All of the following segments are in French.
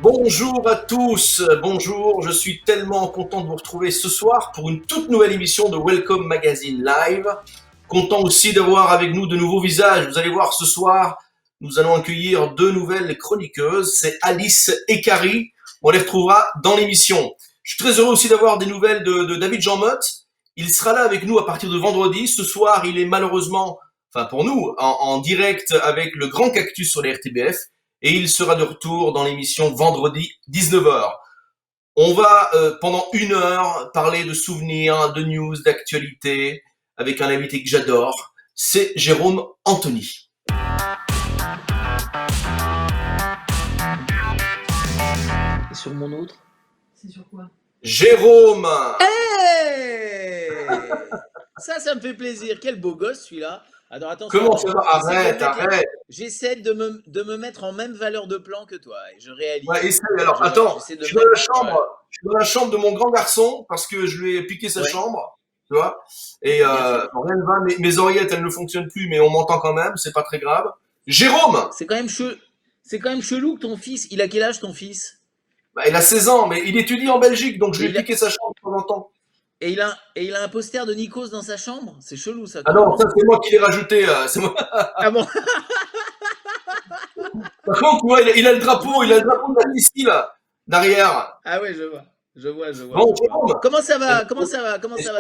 Bonjour à tous, bonjour, je suis tellement content de vous retrouver ce soir pour une toute nouvelle émission de Welcome Magazine Live. Content aussi d'avoir avec nous de nouveaux visages. Vous allez voir ce soir, nous allons accueillir deux nouvelles chroniqueuses, c'est Alice et Carrie. On les retrouvera dans l'émission. Je suis très heureux aussi d'avoir des nouvelles de David Jean-Motte. Il sera là avec nous à partir de vendredi. Ce soir, il est malheureusement, enfin pour nous, en direct avec le Grand Cactus sur les RTBF. Et il sera de retour dans l'émission vendredi 19h. On va pendant 1 heure parler de souvenirs, de news, d'actualité, avec un invité que j'adore, c'est Jérôme Anthony. Et sur mon autre? C'est sur quoi? Jérôme! Hey, ça me fait plaisir. Quel beau gosse celui-là. Alors attention. Comment ça va? Arrête. J'essaie de me mettre en même valeur de plan que toi et je réalise. Ouais, essaye. Alors attends, je suis dans la chambre de mon grand garçon parce que je lui ai piqué sa chambre, tu vois. Et rien ne va, mes oreillettes elles ne fonctionnent plus, mais on m'entend quand même, c'est pas très grave. Jérôme! C'est quand même chelou que ton fils. Il a quel âge ton fils? Bah, il a 16 ans, mais il étudie en Belgique, donc je lui ai piqué sa chambre de temps en temps. Et il a un poster de Nikos dans sa chambre? C'est chelou ça. Ah non, ça c'est moi qui l'ai rajouté. C'est moi. Ah bon? Par contre, ouais, il a le drapeau de la Russie là, derrière. Ah ouais, je vois. Bon, Comment ça va t'es en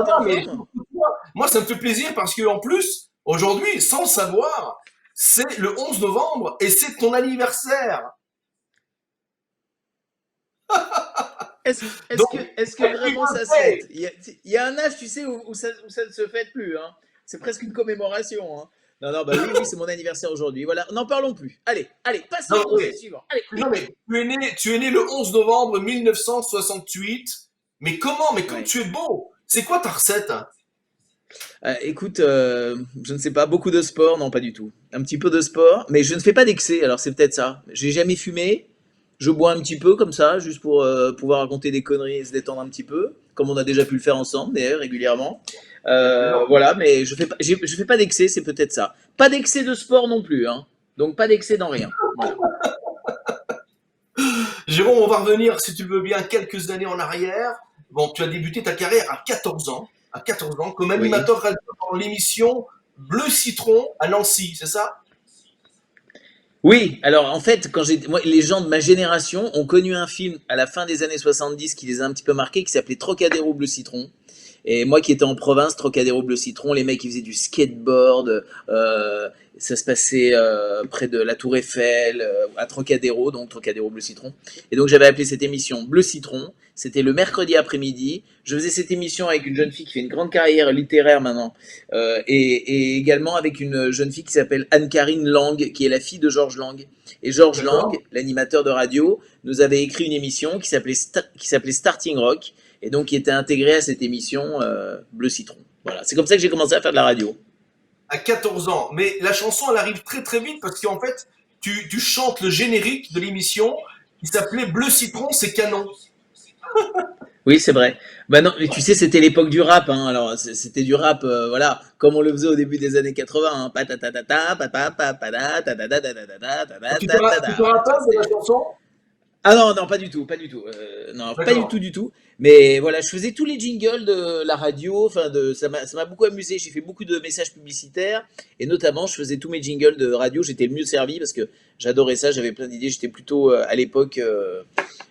forme? Moi, ça me fait plaisir parce que en plus, aujourd'hui, sans le savoir, c'est le 11 novembre et c'est ton anniversaire. Est-ce que vraiment ça se fête? Il y a un âge, tu sais, où ça ne se fête plus. Hein. C'est presque une commémoration. Hein. Non, bah oui, c'est mon anniversaire aujourd'hui. Voilà, n'en parlons plus. Allez, passons au sujet suivant. Allez. Non, mais tu es né le 11 novembre 1968. Mais comment? Mais comme tu es beau. C'est quoi ta recette? Écoute, je ne sais pas, beaucoup de sport, non pas du tout. Un petit peu de sport, mais je ne fais pas d'excès, alors c'est peut-être ça. J'ai jamais fumé. Je bois un petit peu comme ça, juste pour pouvoir raconter des conneries et se détendre un petit peu, comme on a déjà pu le faire ensemble d'ailleurs régulièrement. Voilà, mais je fais pas d'excès, c'est peut-être ça. Pas d'excès de sport non plus, hein. Donc pas d'excès dans rien. Voilà. Jérôme, on va revenir, si tu le veux bien, quelques années en arrière. Bon, tu as débuté ta carrière à 14 ans, comme animateur radio dans l'émission Bleu Citron à Nancy, c'est ça? Oui, alors en fait, moi, les gens de ma génération ont connu un film à la fin des années 70 qui les a un petit peu marqués, qui s'appelait Trocadéro Bleu Citron. Et moi qui étais en province, Trocadéro Bleu Citron, les mecs ils faisaient du skateboard, ça se passait près de la Tour Eiffel, à Trocadéro, donc Trocadéro Bleu Citron. Et donc j'avais appelé cette émission Bleu Citron. C'était le mercredi après-midi. Je faisais cette émission avec une jeune fille qui fait une grande carrière littéraire maintenant, et également avec une jeune fille qui s'appelle Anne-Carine Lang, qui est la fille de Georges Lang. Et Georges Lang, l'animateur de radio, nous avait écrit une émission qui s'appelait Starting Rock, et donc qui était intégré à cette émission Bleu Citron. Voilà, c'est comme ça que j'ai commencé à faire de la radio. À 14 ans, mais la chanson elle arrive très très vite parce qu'en fait tu chantes le générique de l'émission qui s'appelait Bleu Citron, c'est canon. Oui, c'est vrai. Bah non, mais tu sais, c'était l'époque du rap, hein. Alors c'était du rap, voilà, comme on le faisait au début des années 80. Tu te rappelles de la chanson? Ah non, pas du tout. Non, pas du tout. Mais voilà, je faisais tous les jingles de la radio. Enfin, ça m'a beaucoup amusé. J'ai fait beaucoup de messages publicitaires et notamment, je faisais tous mes jingles de radio. J'étais le mieux servi parce que j'adorais ça. J'avais plein d'idées. J'étais plutôt à l'époque,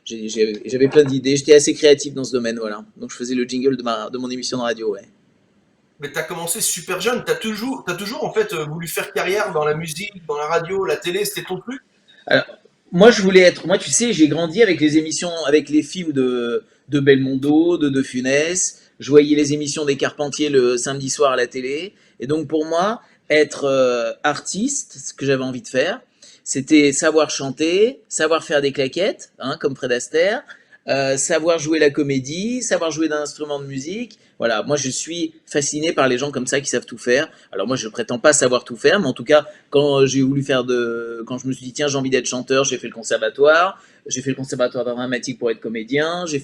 j'avais plein d'idées. J'étais assez créatif dans ce domaine, voilà. Donc, je faisais le jingle de mon émission de radio, ouais. Mais t'as commencé super jeune. T'as toujours en fait voulu faire carrière dans la musique, dans la radio, la télé. C'était ton truc? Alors, moi, tu sais, j'ai grandi avec les émissions, avec les films de Belmondo, de Funès. Je voyais les émissions des Carpentiers le samedi soir à la télé. Et donc, pour moi, être artiste, ce que j'avais envie de faire, c'était savoir chanter, savoir faire des claquettes, hein, comme Fred Astaire, savoir jouer la comédie, savoir jouer d'un instrument de musique. Voilà, moi je suis fasciné par les gens comme ça qui savent tout faire. Alors moi je prétends pas savoir tout faire, mais en tout cas quand je me suis dit tiens j'ai envie d'être chanteur, j'ai fait le conservatoire. J'ai fait le conservatoire dramatique pour être comédien. J'ai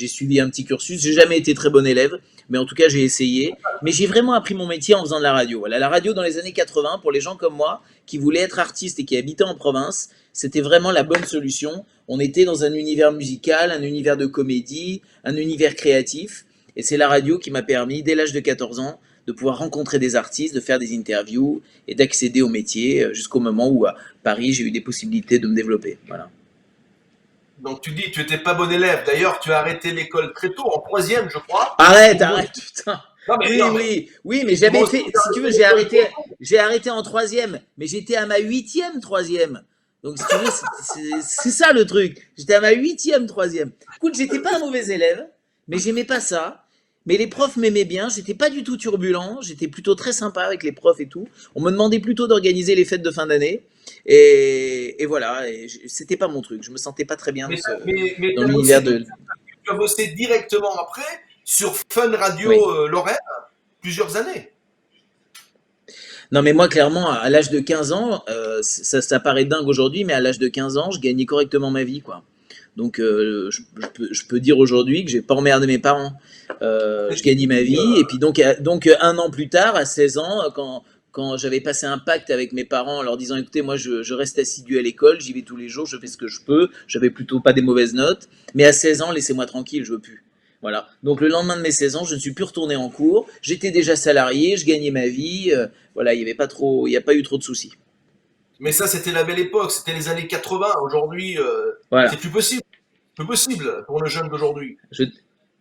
suivi un petit cursus. J'ai jamais été très bon élève, mais en tout cas j'ai essayé. Mais j'ai vraiment appris mon métier en faisant de la radio. Voilà, la radio dans les années 80 pour les gens comme moi qui voulaient être artistes et qui habitaient en province, c'était vraiment la bonne solution. On était dans un univers musical, un univers de comédie, un univers créatif. Et c'est la radio qui m'a permis, dès l'âge de 14 ans, de pouvoir rencontrer des artistes, de faire des interviews et d'accéder au métier jusqu'au moment où à Paris, j'ai eu des possibilités de me développer. Voilà. Donc tu dis, tu étais pas bon élève. D'ailleurs, tu as arrêté l'école très tôt, en troisième, je crois. Arrête, Pour arrête, putain. Non mais, Oui, non, mais oui, oui, mais moi j'avais aussi, fait, si tu veux, j'ai arrêté en troisième, mais j'étais à ma huitième troisième. Donc, si tu veux, c'est ça le truc. J'étais à ma huitième troisième. Écoute, j'étais pas un mauvais élève, mais j'aimais pas ça. Mais les profs m'aimaient bien, j'étais pas du tout turbulent, j'étais plutôt très sympa avec les profs et tout. On me demandait plutôt d'organiser les fêtes de fin d'année. Et voilà, c'était pas mon truc. Je me sentais pas très bien mais, mais dans tu as l'univers bossé de. tu as bossé directement après sur Fun Oui. Radio Lorraine plusieurs années. Non, mais moi, clairement, à l'âge de 15 ans, ça paraît dingue aujourd'hui, mais à l'âge de 15 ans, je gagnais correctement ma vie, quoi. Donc, je peux dire aujourd'hui que j'ai pas emmerdé mes parents. Et Je tu gagnais ma dis, vie, et puis donc un an plus tard, à 16 ans, quand j'avais passé un pacte avec mes parents en leur disant, écoutez, moi, je reste assidu à l'école, j'y vais tous les jours, je fais ce que je peux, j'avais plutôt pas des mauvaises notes, mais à 16 ans, laissez-moi tranquille, je veux plus. Voilà. Donc le lendemain de mes 16 ans, je ne suis plus retourné en cours. J'étais déjà salarié, je gagnais ma vie. Voilà, il n'y a pas eu trop de soucis. mais ça, c'était la belle époque, c'était les années 80. Aujourd'hui, c'est Voilà. plus possible pour le jeune d'aujourd'hui. Je,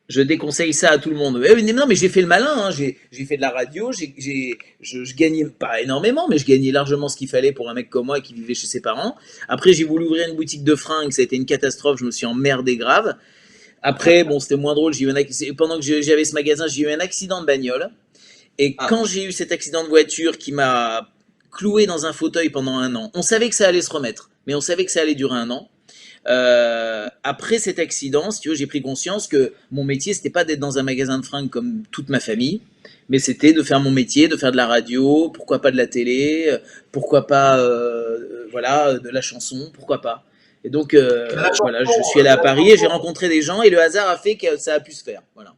je déconseille ça à tout le monde. Eh, mais non, mais j'ai fait le malin. Hein. J'ai fait de la radio. Je gagnais pas énormément, mais je gagnais largement ce qu'il fallait pour un mec comme moi qui vivait chez ses parents. Après, j'ai voulu ouvrir une boutique de fringues. Ça a été une catastrophe. Je me suis emmerdé grave. Après, bon, c'était moins drôle. Pendant que j'avais ce magasin, j'ai eu un accident de bagnole. Et Ah, quand j'ai eu cet accident de voiture qui m'a cloué dans un fauteuil pendant un an, on savait que ça allait se remettre, mais on savait que ça allait durer un an. Après cet accident, si tu veux, j'ai pris conscience que mon métier, c'était pas d'être dans un magasin de fringues comme toute ma famille, mais c'était de faire mon métier, de faire de la radio, pourquoi pas de la télé, pourquoi pas, voilà, de la chanson, pourquoi pas. Et donc, mais la voilà, chanson, je suis allé à la Paris et j'ai chanson, rencontré des gens et le hasard a fait que ça a pu se faire. Voilà.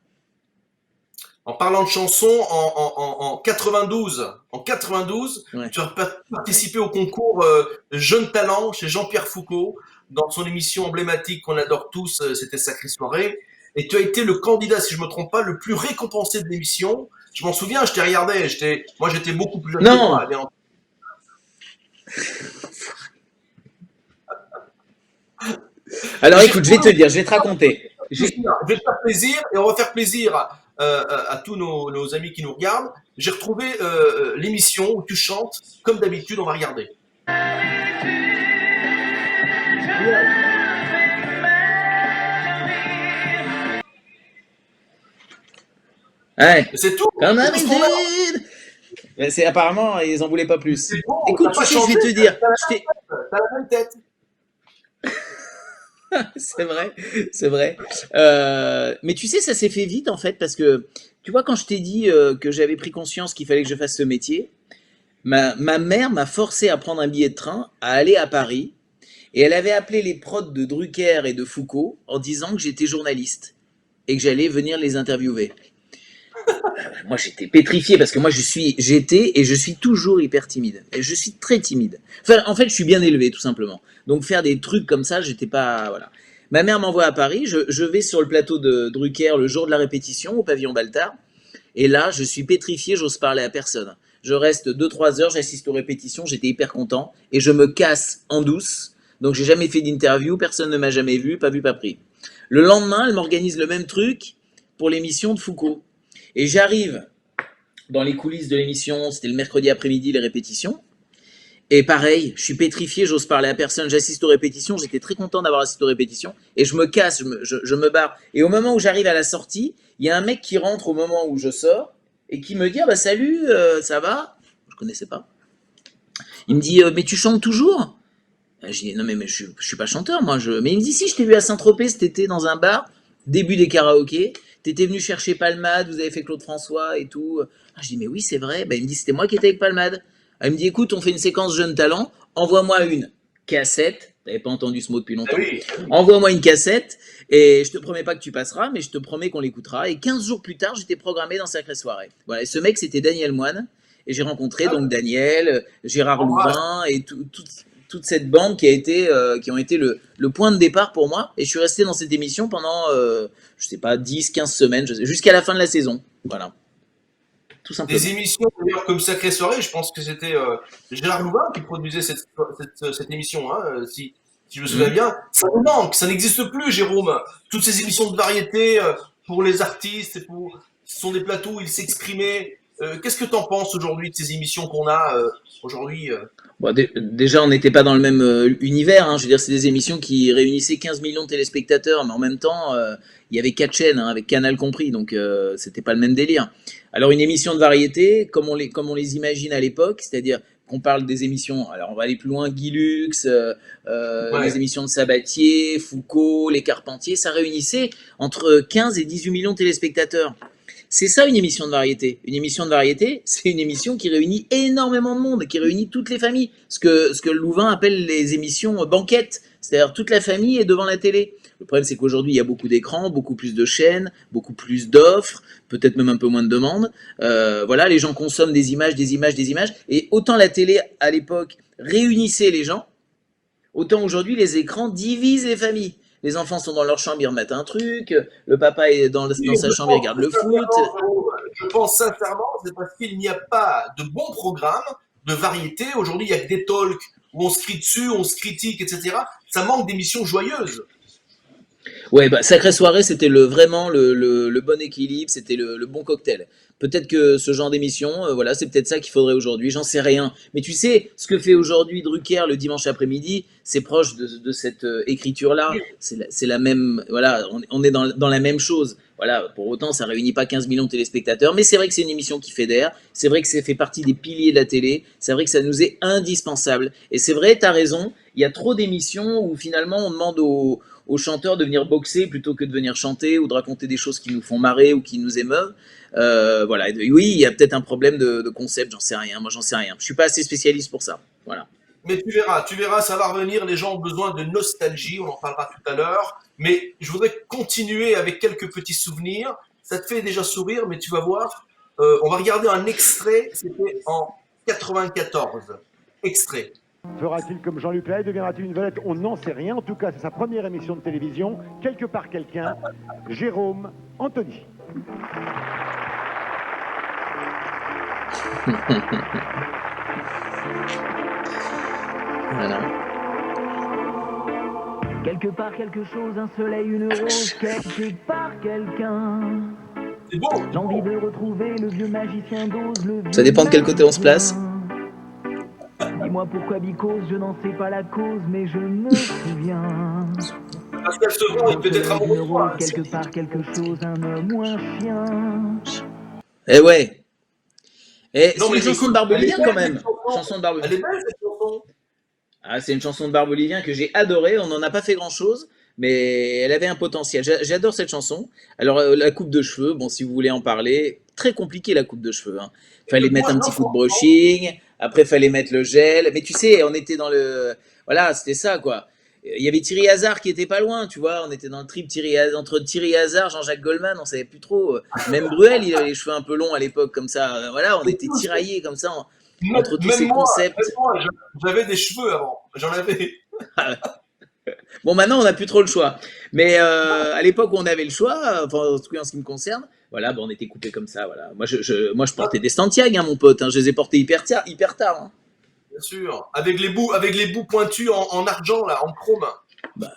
en parlant de chanson, en 92, Ouais, tu as ouais. participé au concours Jeune Talent chez Jean-Pierre Foucault dans son émission emblématique qu'on adore tous, c'était Sacrée Soirée. Et tu as été le candidat, si je me trompe pas, le plus récompensé de l'émission. Je m'en souviens, je t'ai regardé, moi j'étais beaucoup plus jeune que toi. Non, Eh bien, alors j'ai écoute, je vais te retrouvé dire, je vais te raconter. plaisir. Je vais te faire plaisir et on va faire plaisir à tous nos amis qui nous regardent. J'ai retrouvé l'émission où tu chantes, comme d'habitude, on va regarder. Ouais. C'est tout, Comme c'est tout ce qu'on a. d'habitude. Mais c'est apparemment, ils en voulaient pas Mais plus. c'est bon, Écoute, t'as tu pas sais, je vais changé, te dire, t'as la même tête. c'est vrai, c'est vrai. Mais tu sais, ça s'est fait vite en fait parce que, tu vois, quand je t'ai dit que j'avais pris conscience qu'il fallait que je fasse ce métier, ma mère m'a forcé à prendre un billet de train, à aller à Paris, et elle avait appelé les prods de Drucker et de Foucault en disant que j'étais journaliste et que j'allais venir les interviewer. Moi, j'étais pétrifié parce que j'étais et je suis toujours hyper timide. Et je suis très timide. Enfin, en fait, je suis bien élevé, tout simplement. Donc, faire des trucs comme ça, j'étais pas, voilà. Ma mère m'envoie à Paris. Je vais sur le plateau de Drucker le jour de la répétition au pavillon Baltard. Et là, je suis pétrifié, j'ose parler à personne. Je reste 2 3 heures, j'assiste aux répétitions, j'étais hyper content. Et je me casse en douce. Donc, j'ai jamais fait d'interview, personne ne m'a jamais vu, pas vu, pas pris. Le lendemain, elle m'organise le même truc pour l'émission de Foucault. Et j'arrive dans les coulisses de l'émission, c'était le mercredi après-midi, les répétitions. Et pareil, je suis pétrifié, j'ose parler à personne, j'assiste aux répétitions, j'étais très content d'avoir assisté aux répétitions, et je me casse, je me barre. Et au moment où j'arrive à la sortie, il y a un mec qui rentre au moment où je sors, et qui me dit, ah bah salut, ça va? Je connaissais pas. Il me dit, mais tu chantes toujours? Je dis, non, mais je suis pas chanteur, moi. Mais il me dit, si, je t'ai vu à Saint-Tropez cet été dans un bar, début des karaokés. T'étais venu chercher Palmade, vous avez fait Claude François et tout. Je dis, mais oui, c'est vrai. Bah, il me dit, c'était moi qui étais avec Palmade. Il me dit, écoute, on fait une séquence Jeune Talent, envoie-moi une cassette. T'avais pas entendu ce mot depuis Ah longtemps. oui, ah oui. Envoie-moi une cassette et je te promets pas que tu passeras, mais je te promets qu'on l'écoutera. Et 15 jours plus tard, j'étais programmé dans Sacrée Soirée. Voilà, et ce mec, c'était Daniel Moine. Et j'ai rencontré Ah, donc Daniel, Gérard embrasse. Louvain et toute cette bande qui ont été le point de départ pour moi. Et je suis resté dans cette émission pendant, je sais pas, 10, 15 semaines, jusqu'à la fin de la saison. Voilà, tout Des simplement. émissions d'ailleurs comme Sacrée Soirée, je pense que c'était Gérard Louvain qui produisait cette émission, hein, si je me souviens Mhm. bien. Ça nous manque, ça n'existe plus, Jérôme. Toutes ces émissions de variété pour les artistes, ce sont des plateaux où ils s'exprimaient. Qu'est-ce que tu en penses aujourd'hui de ces émissions qu'on a aujourd'hui Bon, déjà, on n'était pas dans le même univers, hein. Je veux dire, c'est des émissions qui réunissaient 15 millions de téléspectateurs, mais en même temps, il y avait 4 chaînes, hein, avec Canal compris, donc c'était pas le même délire. Alors, une émission de variété, comme on les imagine à l'époque, c'est-à-dire qu'on parle des émissions, alors on va aller plus loin, Guy Lux, les Ouais. émissions de Sabatier, Foucault, Les Carpentiers, ça réunissait entre 15 et 18 millions de téléspectateurs. C'est ça une émission de variété. Une émission de variété, c'est une émission qui réunit énormément de monde, qui réunit toutes les familles. Ce que Louvain appelle les émissions banquettes, c'est-à-dire toute la famille est devant la télé. Le problème, c'est qu'aujourd'hui, il y a beaucoup d'écrans, beaucoup plus de chaînes, beaucoup plus d'offres, peut-être même un peu moins de demandes. Voilà, les gens consomment des images, des images, des images. Et autant la télé, à l'époque, réunissait les gens, autant aujourd'hui, les écrans divisent les familles. Les enfants sont dans leur chambre, ils remettent un truc, le papa est Oui, dans sa chambre, il regarde le foot. Je pense sincèrement, c'est parce qu'il n'y a pas de bons programmes de variété. Aujourd'hui, il n'y a que des talks où on se crie dessus, on se critique, etc. Ça manque d'émissions joyeuses. Ouais, bah, Sacrée Soirée, c'était vraiment le bon équilibre, c'était le bon cocktail. Peut-être que ce genre d'émission, voilà, c'est peut-être ça qu'il faudrait aujourd'hui, j'en sais rien. Mais tu sais, ce que fait aujourd'hui Drucker le dimanche après-midi, c'est proche de cette écriture-là. C'est la même, voilà, on est dans la même chose. Voilà, pour autant, ça réunit pas 15 millions de téléspectateurs, mais c'est vrai que c'est une émission qui fédère, c'est vrai que ça fait partie des piliers de la télé, c'est vrai que ça nous est indispensable. Et c'est vrai, tu as raison, il y a trop d'émissions où finalement on demande aux chanteurs de venir boxer plutôt que de venir chanter ou de raconter des choses qui nous font marrer ou qui nous émeuvent. Voilà. Et oui, il y a peut-être un problème de concept, j'en sais rien. Moi, j'en sais rien. Je suis pas assez spécialiste pour ça. Voilà. Mais tu verras, ça va revenir. Les gens ont besoin de nostalgie, on en parlera tout à l'heure. Mais je voudrais continuer avec quelques petits souvenirs. Ça te fait déjà sourire, mais tu vas voir. On va regarder un extrait, c'était en 94. Extrait. Fera-t-il comme Jean-Luc Lahaye? Deviendra-t-il une vedette? On n'en sait rien. En tout cas, c'est sa première émission de télévision. Quelque part quelqu'un. Jérôme Anthony. Voilà. Quelque part quelque chose, un soleil, une rose, quelque part quelqu'un. C'est beau. L'envie de retrouver le vieux magicien d'Oz, le vieux Ça dépend de quel côté on se place. Dis-moi pourquoi Bicose, je n'en sais pas la cause, mais je me souviens. Pascal Sevran, il peut être amoureux de toi. Quelque part quelque chose, un homme ou un chien. Eh ouais. Eh, Non, c'est mais une chanson de écoute, elle est Barbelivien quand belle même. cette chanson. Chanson de Barbelivien. Elle est belle cette chanson. Ah, c'est une chanson de Barbelivien que j'ai adorée. On n'en a pas fait grand-chose, mais elle avait un potentiel. J'adore cette chanson. Alors, la coupe de cheveux, bon, si vous voulez en parler, très compliqué la coupe de cheveux, hein. Fallait mettre Moi, un non, petit coup de franchement, brushing, après fallait mettre le gel. Mais tu sais, on était dans le... Voilà, c'était ça, quoi. Il y avait Thierry Hazard qui était pas loin, tu vois. On était dans le trip entre Thierry Hazard, Jean-Jacques Goldman, on savait plus trop. Même Bruel, il avait les cheveux un peu longs à l'époque, comme ça. Voilà, on était tiraillés comme ça entre tous même ces même concepts. moi, j'avais des cheveux avant. J'en avais. Bon, maintenant, on n'a plus trop le choix. Mais à l'époque où on avait le choix, enfin, en tout cas en ce qui me concerne, voilà, bon, on était coupé comme ça. Voilà. Moi, je portais des Santiago, hein, mon pote, hein. Je les ai portés hyper tard, hein. Bien sûr. Avec les bouts pointus en argent, là, en chrome. Bah,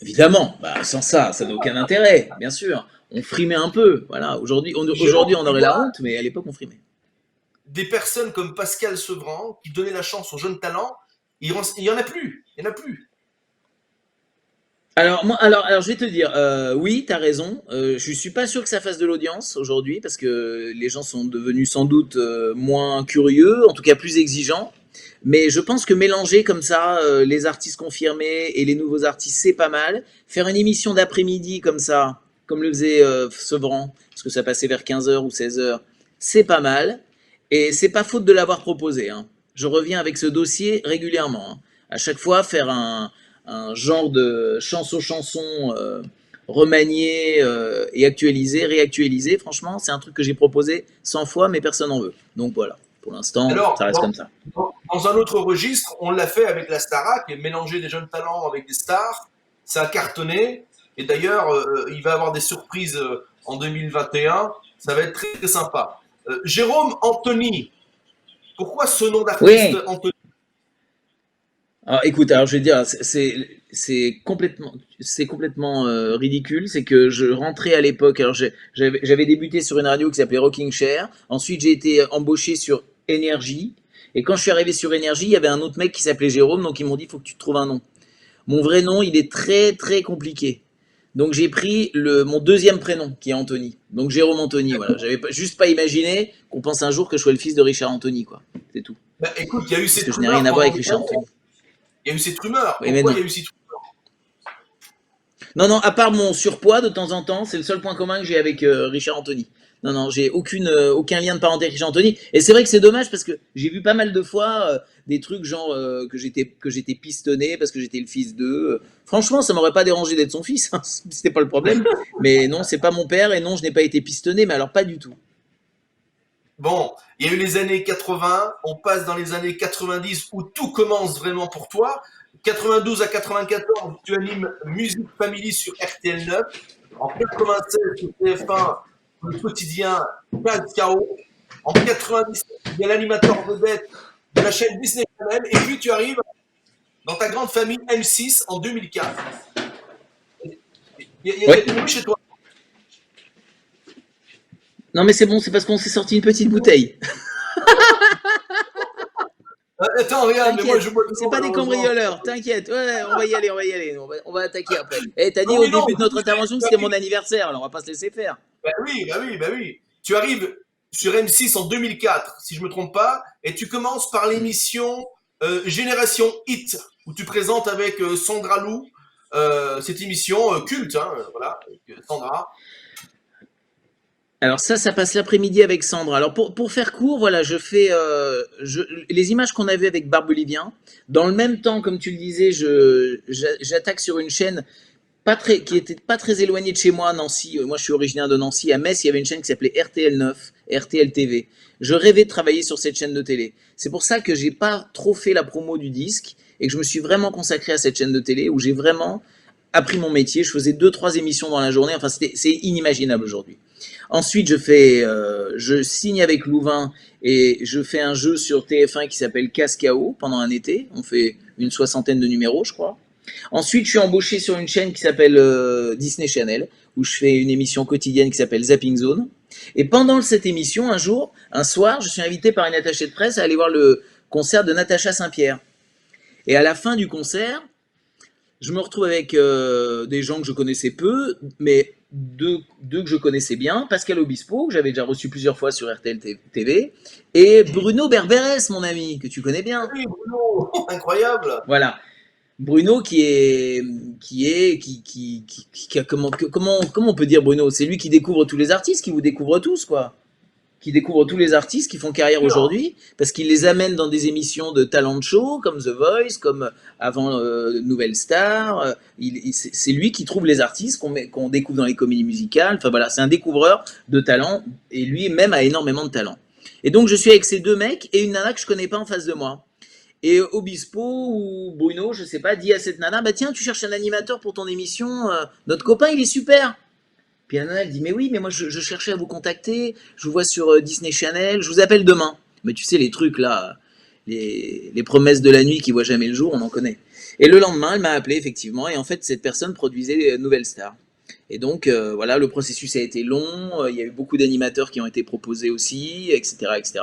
évidemment, bah, sans ça, ça n'a aucun intérêt, bien sûr. On frimait un peu. Voilà. Aujourd'hui, Jérôme, on tu aurait la vois, honte, mais à l'époque, on frimait. des personnes comme Pascal Sevran, qui donnaient la chance aux jeunes talents, il y en a plus. Il y en a plus. Alors, je vais te dire, oui, tu as raison. Je suis pas sûr que ça fasse de l'audience aujourd'hui parce que les gens sont devenus sans doute moins curieux, en tout cas plus exigeants. Mais je pense que mélanger comme ça les artistes confirmés et les nouveaux artistes, c'est pas mal. Faire une émission d'après-midi comme ça, comme le faisait Sevran, parce que ça passait vers 15 h ou 16 h, c'est pas mal. Et c'est pas faute de l'avoir proposé, hein. Je reviens avec ce dossier régulièrement, hein. À chaque fois, faire un genre de chanson remanié et actualisé, réactualisé, franchement, c'est un truc que j'ai proposé 100 fois, mais personne n'en veut. Donc voilà, pour l'instant, Alors, ça reste comme ça. dans un autre registre, on l'a fait avec la Starac, et mélanger des jeunes talents avec des stars, ça a cartonné. Et d'ailleurs, il va y avoir des surprises en 2021. Ça va être très, très sympa. Jérôme Anthony, pourquoi ce nom d'artiste Oui. Anthony? Alors, écoute, alors je vais dire, c'est complètement ridicule. C'est que je rentrais à l'époque. Alors j'avais débuté sur une radio qui s'appelait Rocking Chair. Ensuite, j'ai été embauché sur Énergie. Et quand je suis arrivé sur Énergie, il y avait un autre mec qui s'appelait Jérôme. Donc ils m'ont dit, il faut que tu te trouves un nom. Mon vrai nom, il est très très compliqué. Donc j'ai pris mon deuxième prénom, qui est Anthony. Donc Jérôme Anthony, voilà. Juste pas imaginé qu'on pense un jour que je sois le fils de Richard Anthony, quoi. C'est tout. Bah, écoute, il y a eu Parce cette que je n'ai rumeur rien à voir avec pendant des Richard années. Anthony. Il y a eu cette rumeur. Oui, mais Pourquoi non. il y a eu cette rumeur? Non, non, à part mon surpoids de temps en temps, c'est le seul point commun que j'ai avec Richard Anthony. Non, non, j'ai aucun lien de parenté avec Richard Anthony. Et c'est vrai que c'est dommage parce que j'ai vu pas mal de fois des trucs genre que j'étais pistonné parce que j'étais le fils d'eux. Franchement, ça m'aurait pas dérangé d'être son fils, hein, c'était pas le problème. Mais non, c'est pas mon père et non, je n'ai pas été pistonné, mais alors pas du tout. Bon, il y a eu les années 80, on passe dans les années 90 où tout commence vraiment pour toi. 92 à 94, tu animes Musique Family sur RTL 9. En 96, sur TF1, le quotidien 15 KO. En 97, il y a l'animateur vedette de la chaîne Disney Channel. Et puis tu arrives dans ta grande famille M6 en 2004. Il y a Ouais. du bruit chez toi. Non, mais c'est bon, c'est parce qu'on s'est sorti une petite bouteille. Attends, regarde, mais moi T'inquiète, je bois de c'est l'eau, pas des malheureusement. cambrioleurs, t'inquiète. Ouais, on va y aller, on va y aller. On va attaquer après. Eh, t'as dit Non, au mais non, début de notre tu intervention que c'était arrives. mon anniversaire, alors on va pas se laisser faire. Bah oui, bah oui, bah oui. Tu arrives sur M6 en 2004, si je me trompe pas, et tu commences par l'émission Génération Hit, où tu présentes avec Sandra Lou cette émission culte, hein, voilà, avec Sandra. Alors ça passe l'après-midi avec Sandra. Alors pour faire court, voilà, je fais les images qu'on avait avec Barbelivien. Dans le même temps, comme tu le disais, j'attaque sur une chaîne qui était pas très éloignée de chez moi, Nancy. Moi, je suis originaire de Nancy. À Metz, il y avait une chaîne qui s'appelait RTL 9, RTL TV. Je rêvais de travailler sur cette chaîne de télé. C'est pour ça que j'ai pas trop fait la promo du disque et que je me suis vraiment consacré à cette chaîne de télé où j'ai vraiment appris mon métier. Je faisais 2-3 émissions dans la journée. Enfin, c'est inimaginable aujourd'hui. Ensuite, je signe avec Louvain et je fais un jeu sur TF1 qui s'appelle Casse-KO pendant un été. On fait une 60aine de numéros, je crois. Ensuite, je suis embauché sur une chaîne qui s'appelle Disney Channel, où je fais une émission quotidienne qui s'appelle Zapping Zone. Et pendant cette émission, un soir, je suis invité par une attachée de presse à aller voir le concert de Natacha Saint-Pierre. Et à la fin du concert, je me retrouve avec des gens que je connaissais peu, mais deux que je connaissais bien, Pascal Obispo, que j'avais déjà reçu plusieurs fois sur RTL TV, et Bruno Berberes, mon ami, que tu connais bien. Oui, Bruno, incroyable. Voilà. Bruno qui a comment on peut dire Bruno? C'est lui qui découvre tous les artistes, qui vous découvre tous, quoi. Qui découvre tous les artistes qui font carrière aujourd'hui, parce qu'il les amène dans des émissions de talent show, comme The Voice, comme avant Nouvelle Star. C'est lui qui trouve les artistes qu'on découvre dans les comédies musicales. Enfin voilà, c'est un découvreur de talent, et lui-même a énormément de talent. Et donc je suis avec ces deux mecs et une nana que je connais pas en face de moi. Et Obispo ou Bruno, je sais pas, dit à cette nana, bah tiens, tu cherches un animateur pour ton émission, notre copain il est super. Puis la nana elle dit, mais oui, mais moi je cherchais à vous contacter, je vous vois sur Disney Channel, je vous appelle demain. Mais tu sais, les trucs là, les promesses de la nuit qui voient jamais le jour, on en connaît. Et le lendemain, elle m'a appelé effectivement, et en fait cette personne produisait Nouvelle Star. Et donc voilà, le processus a été long, il y a eu beaucoup d'animateurs qui ont été proposés aussi, etc., etc.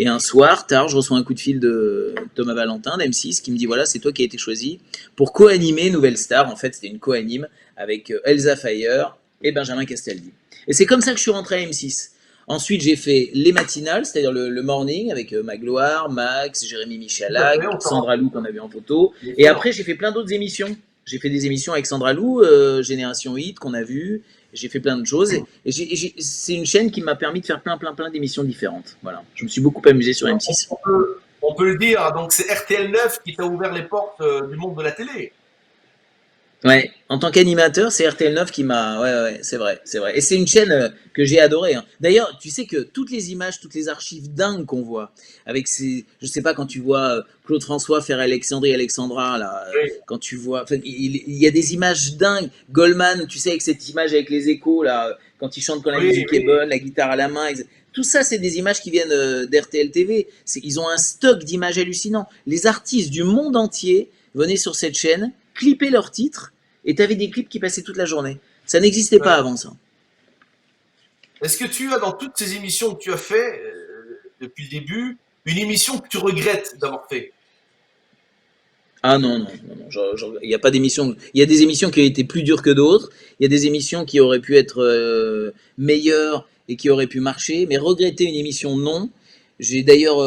Et un soir, tard, je reçois un coup de fil de Thomas Valentin d'M6 qui me dit voilà, c'est toi qui as été choisi pour co-animer Nouvelle Star. En fait, c'était une co-anime avec Elsa Fayer et Benjamin Castaldi. Et c'est comme ça que je suis rentré à M6. Ensuite, j'ai fait les matinales, c'est-à-dire le morning avec Magloire, Max, Jérémy Tout à Michalak, fait, on s'en Sandra Lou qu'on a vu en photo. bien Et sûr. après, j'ai fait plein d'autres émissions. J'ai fait des émissions avec Sandra Lou, Génération Hit qu'on a vu. J'ai fait plein de choses. C'est une chaîne qui m'a permis de faire plein d'émissions différentes. Voilà. Je me suis beaucoup amusé sur M6. On peut le dire, donc c'est RTL 9 qui t'a ouvert les portes du monde de la télé. Ouais, en tant qu'animateur, c'est RTL 9 qui m'a. Ouais, c'est vrai, c'est vrai. Et c'est une chaîne que j'ai adorée, hein. D'ailleurs, tu sais que toutes les images, toutes les archives dingues qu'on voit, avec ces. Je sais pas, quand tu vois Claude François faire Alexandrie Alexandra, là, Oui, quand tu vois. Enfin, il y a des images dingues. Goldman, tu sais, avec cette image avec les échos, là, quand il chante quand la oui, musique est oui. bonne, la guitare à la main. Tout ça, c'est des images qui viennent d'RTL TV. Ils ont un stock d'images hallucinant. Les artistes du monde entier venaient sur cette chaîne, clippaient leurs titres et tu avais des clips qui passaient toute la journée. Ça n'existait pas Ouais. avant ça. Est-ce que tu as, dans toutes ces émissions que tu as fait depuis le début, une émission que tu regrettes d'avoir fait? Ah non, il n'y a pas d'émission. Il y a des émissions qui ont été plus dures que d'autres. Il y a des émissions qui auraient pu être meilleures et qui auraient pu marcher. Mais regretter une émission, non. J'ai d'ailleurs,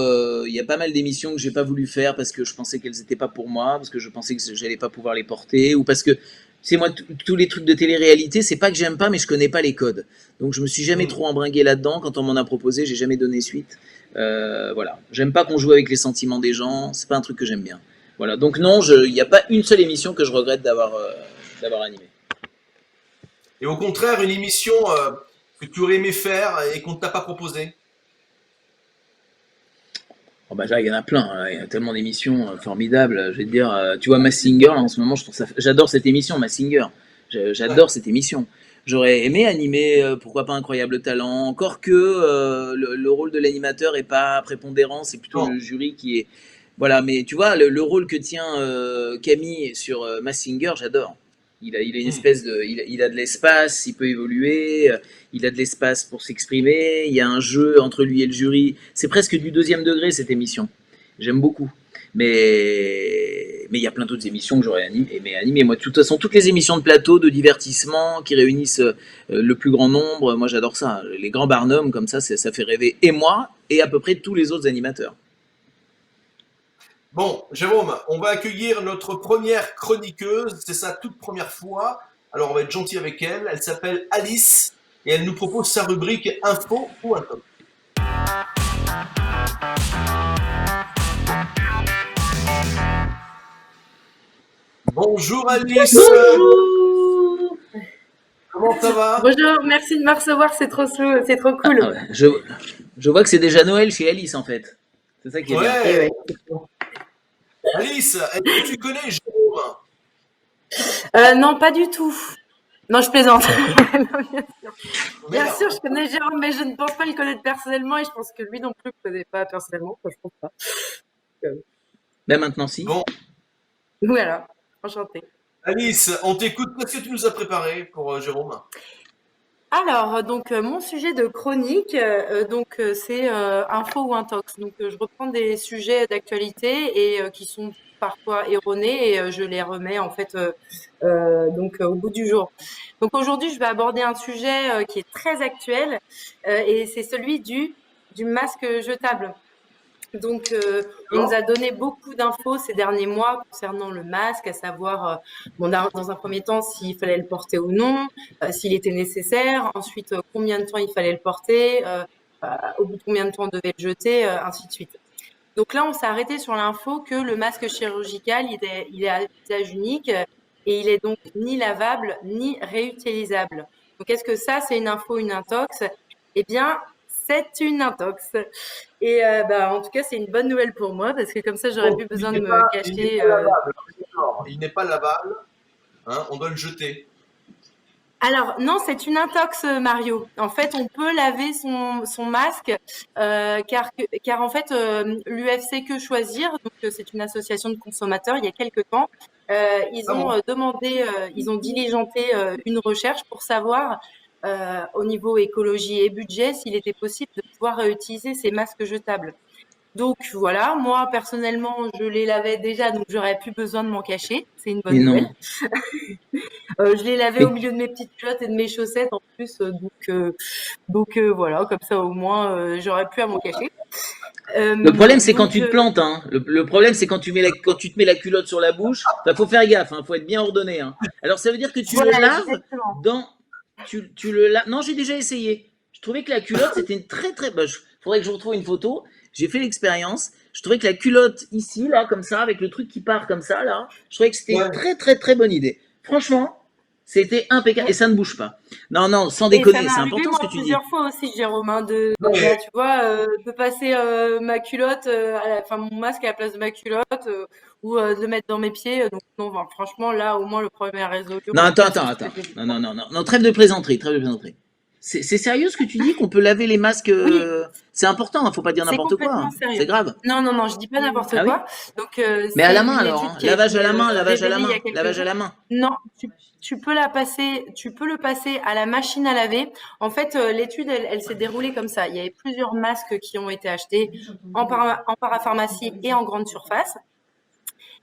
il y a pas mal d'émissions que j'ai pas voulu faire parce que je pensais qu'elles n'étaient pas pour moi, parce que je pensais que j'allais pas pouvoir les porter, ou parce que, c'est moi, tous les trucs de télé-réalité, c'est pas que j'aime pas, mais je connais pas les codes. Donc je me suis jamais Hmm. trop embringué là-dedans. Quand on m'en a proposé, j'ai jamais donné suite. Voilà. J'aime pas qu'on joue avec les sentiments des gens. C'est pas un truc que j'aime bien. Voilà, donc non, il n'y a pas une seule émission que je regrette d'avoir animée. Et au contraire, une émission que tu aurais aimé faire et qu'on ne t'a pas proposé? Oh bah là, il y en a plein, hein. Il y a tellement d'émissions formidables. Je vais te dire, tu vois, Mass Singer, là, en ce moment, j'adore cette émission, Mass Singer. Ouais. J'adore cette émission. J'aurais aimé animer, pourquoi pas Incroyable Talent, encore que le rôle de l'animateur est pas prépondérant, c'est plutôt Non. le jury qui est. Voilà, mais tu vois, le rôle que tient Camille sur Mass Singer, j'adore. Il a une Hmm. espèce de. Il a de l'espace, il peut évoluer, il a de l'espace pour s'exprimer, il y a un jeu entre lui et le jury. C'est presque du deuxième degré cette émission. J'aime beaucoup. Mais il y a plein d'autres émissions que j'aurais aimé animer. Moi, de toute façon, toutes les émissions de plateau, de divertissement, qui réunissent le plus grand nombre, moi j'adore ça. Les grands Barnum, comme ça fait rêver. Et moi, et à peu près tous les autres animateurs. Bon, Jérôme, on va accueillir notre première chroniqueuse. C'est sa toute première fois. Alors, on va être gentil avec elle. Elle s'appelle Alice et elle nous propose sa rubrique Info ou un top. Bonjour Alice, Bonjour. comment ça va? Bonjour, merci de me recevoir, c'est trop cool. Ah ouais, je vois que c'est déjà Noël chez Alice en fait. C'est ça qui est bien. Et Ouais. ouais. Alice, est-ce que tu connais Jérôme? Non, pas du tout. Non, je plaisante. Non, bien Merde. sûr, je connais Jérôme, mais je ne pense pas le connaître personnellement et je pense que lui non plus ne le connaît pas personnellement. Enfin, je pense pas. Là maintenant, si. Bon, Voilà, enchantée. Alice, on t'écoute. Qu'est-ce que tu nous as préparé pour Jérôme? Alors, donc mon sujet de chronique, c'est info ou intox. Donc, je reprends des sujets d'actualité et qui sont parfois erronés et je les remets en fait au bout du jour. Donc aujourd'hui, je vais aborder un sujet qui est très actuel et c'est celui du masque jetable. Donc, on nous a donné beaucoup d'infos ces derniers mois concernant le masque, à savoir, dans un premier temps, s'il fallait le porter ou non, s'il était nécessaire, ensuite, combien de temps il fallait le porter, au bout de combien de temps on devait le jeter, ainsi de suite. Donc là, on s'est arrêté sur l'info que le masque chirurgical, il est à usage unique et il est donc ni lavable ni réutilisable. Donc, est-ce que ça, c'est une info, une intox? Eh bien, c'est une intox. Et en tout cas, c'est une bonne nouvelle pour moi parce que comme ça, j'aurais Donc, plus il besoin de n'est me pas, il n'est cacher. pas lavable. D'accord. Il n'est pas lavable. Hein, on doit le jeter. Alors non, c'est une intox, Mario. En fait, on peut laver son masque car en fait, l'UFC Que Choisir, donc c'est une association de consommateurs, il y a quelque temps, ils Ah ont bon? ils ont diligenté une recherche pour savoir au niveau écologie et budget s'il était possible de pouvoir utiliser ces masques jetables. Donc voilà, moi personnellement, je les lavais déjà, donc j'aurais plus besoin de m'en cacher. C'est une bonne Mais nouvelle. non. Je l'ai lavé Mais au milieu de mes petites culottes et de mes chaussettes en plus, donc voilà, comme ça au moins j'aurais plus à m'en cacher. le problème, c'est quand Donc tu te plantes. Hein. Le problème, c'est quand quand tu te mets la culotte sur la bouche. Enfin, faut faire gaffe. Faut être bien ordonné. Hein. Alors, ça veut dire que tu le voilà, laves exactement. dans. Tu le laves. Non, j'ai déjà essayé. Je trouvais que la culotte, c'était une très très. Faudrait que je retrouve une photo. J'ai fait l'expérience. Je trouvais que la culotte ici, là, comme ça, avec le truc qui part comme ça, là, je trouvais que c'était une Ouais. très très très bonne idée. Franchement, c'était impeccable et ça ne bouge pas. Non, non, sans Et ça déconner, m'est c'est arrivé important ce moi que tu dis. plusieurs fois aussi, Jérôme, hein, Non, mais tu vois, de passer ma culotte, enfin mon masque à la place de ma culotte, ou de le mettre dans mes pieds. Donc non, enfin, franchement, là, au moins le problème est résolu. Non, On peut attends, passer attends, sous attends. les Non, non, non, non, non, trêve de plaisanterie, trêve de plaisanterie. C'est sérieux ce que tu dis qu'on peut laver les masques Oui, c'est important, faut pas dire c'est n'importe quoi. complètement Hein. sérieux. C'est grave. Non, non, non, je dis pas n'importe Ah oui? quoi. Donc Mais à c'est la main une alors, étude hein. qui a Lavage été à la main, lavage à la révélée il y a main, quelques lavage à jours. la main. Non, tu peux tu peux le passer à la machine à laver. En fait, l'étude, elle s'est déroulée comme ça. Il y avait plusieurs masques qui ont été achetés en parapharmacie et en grande surface.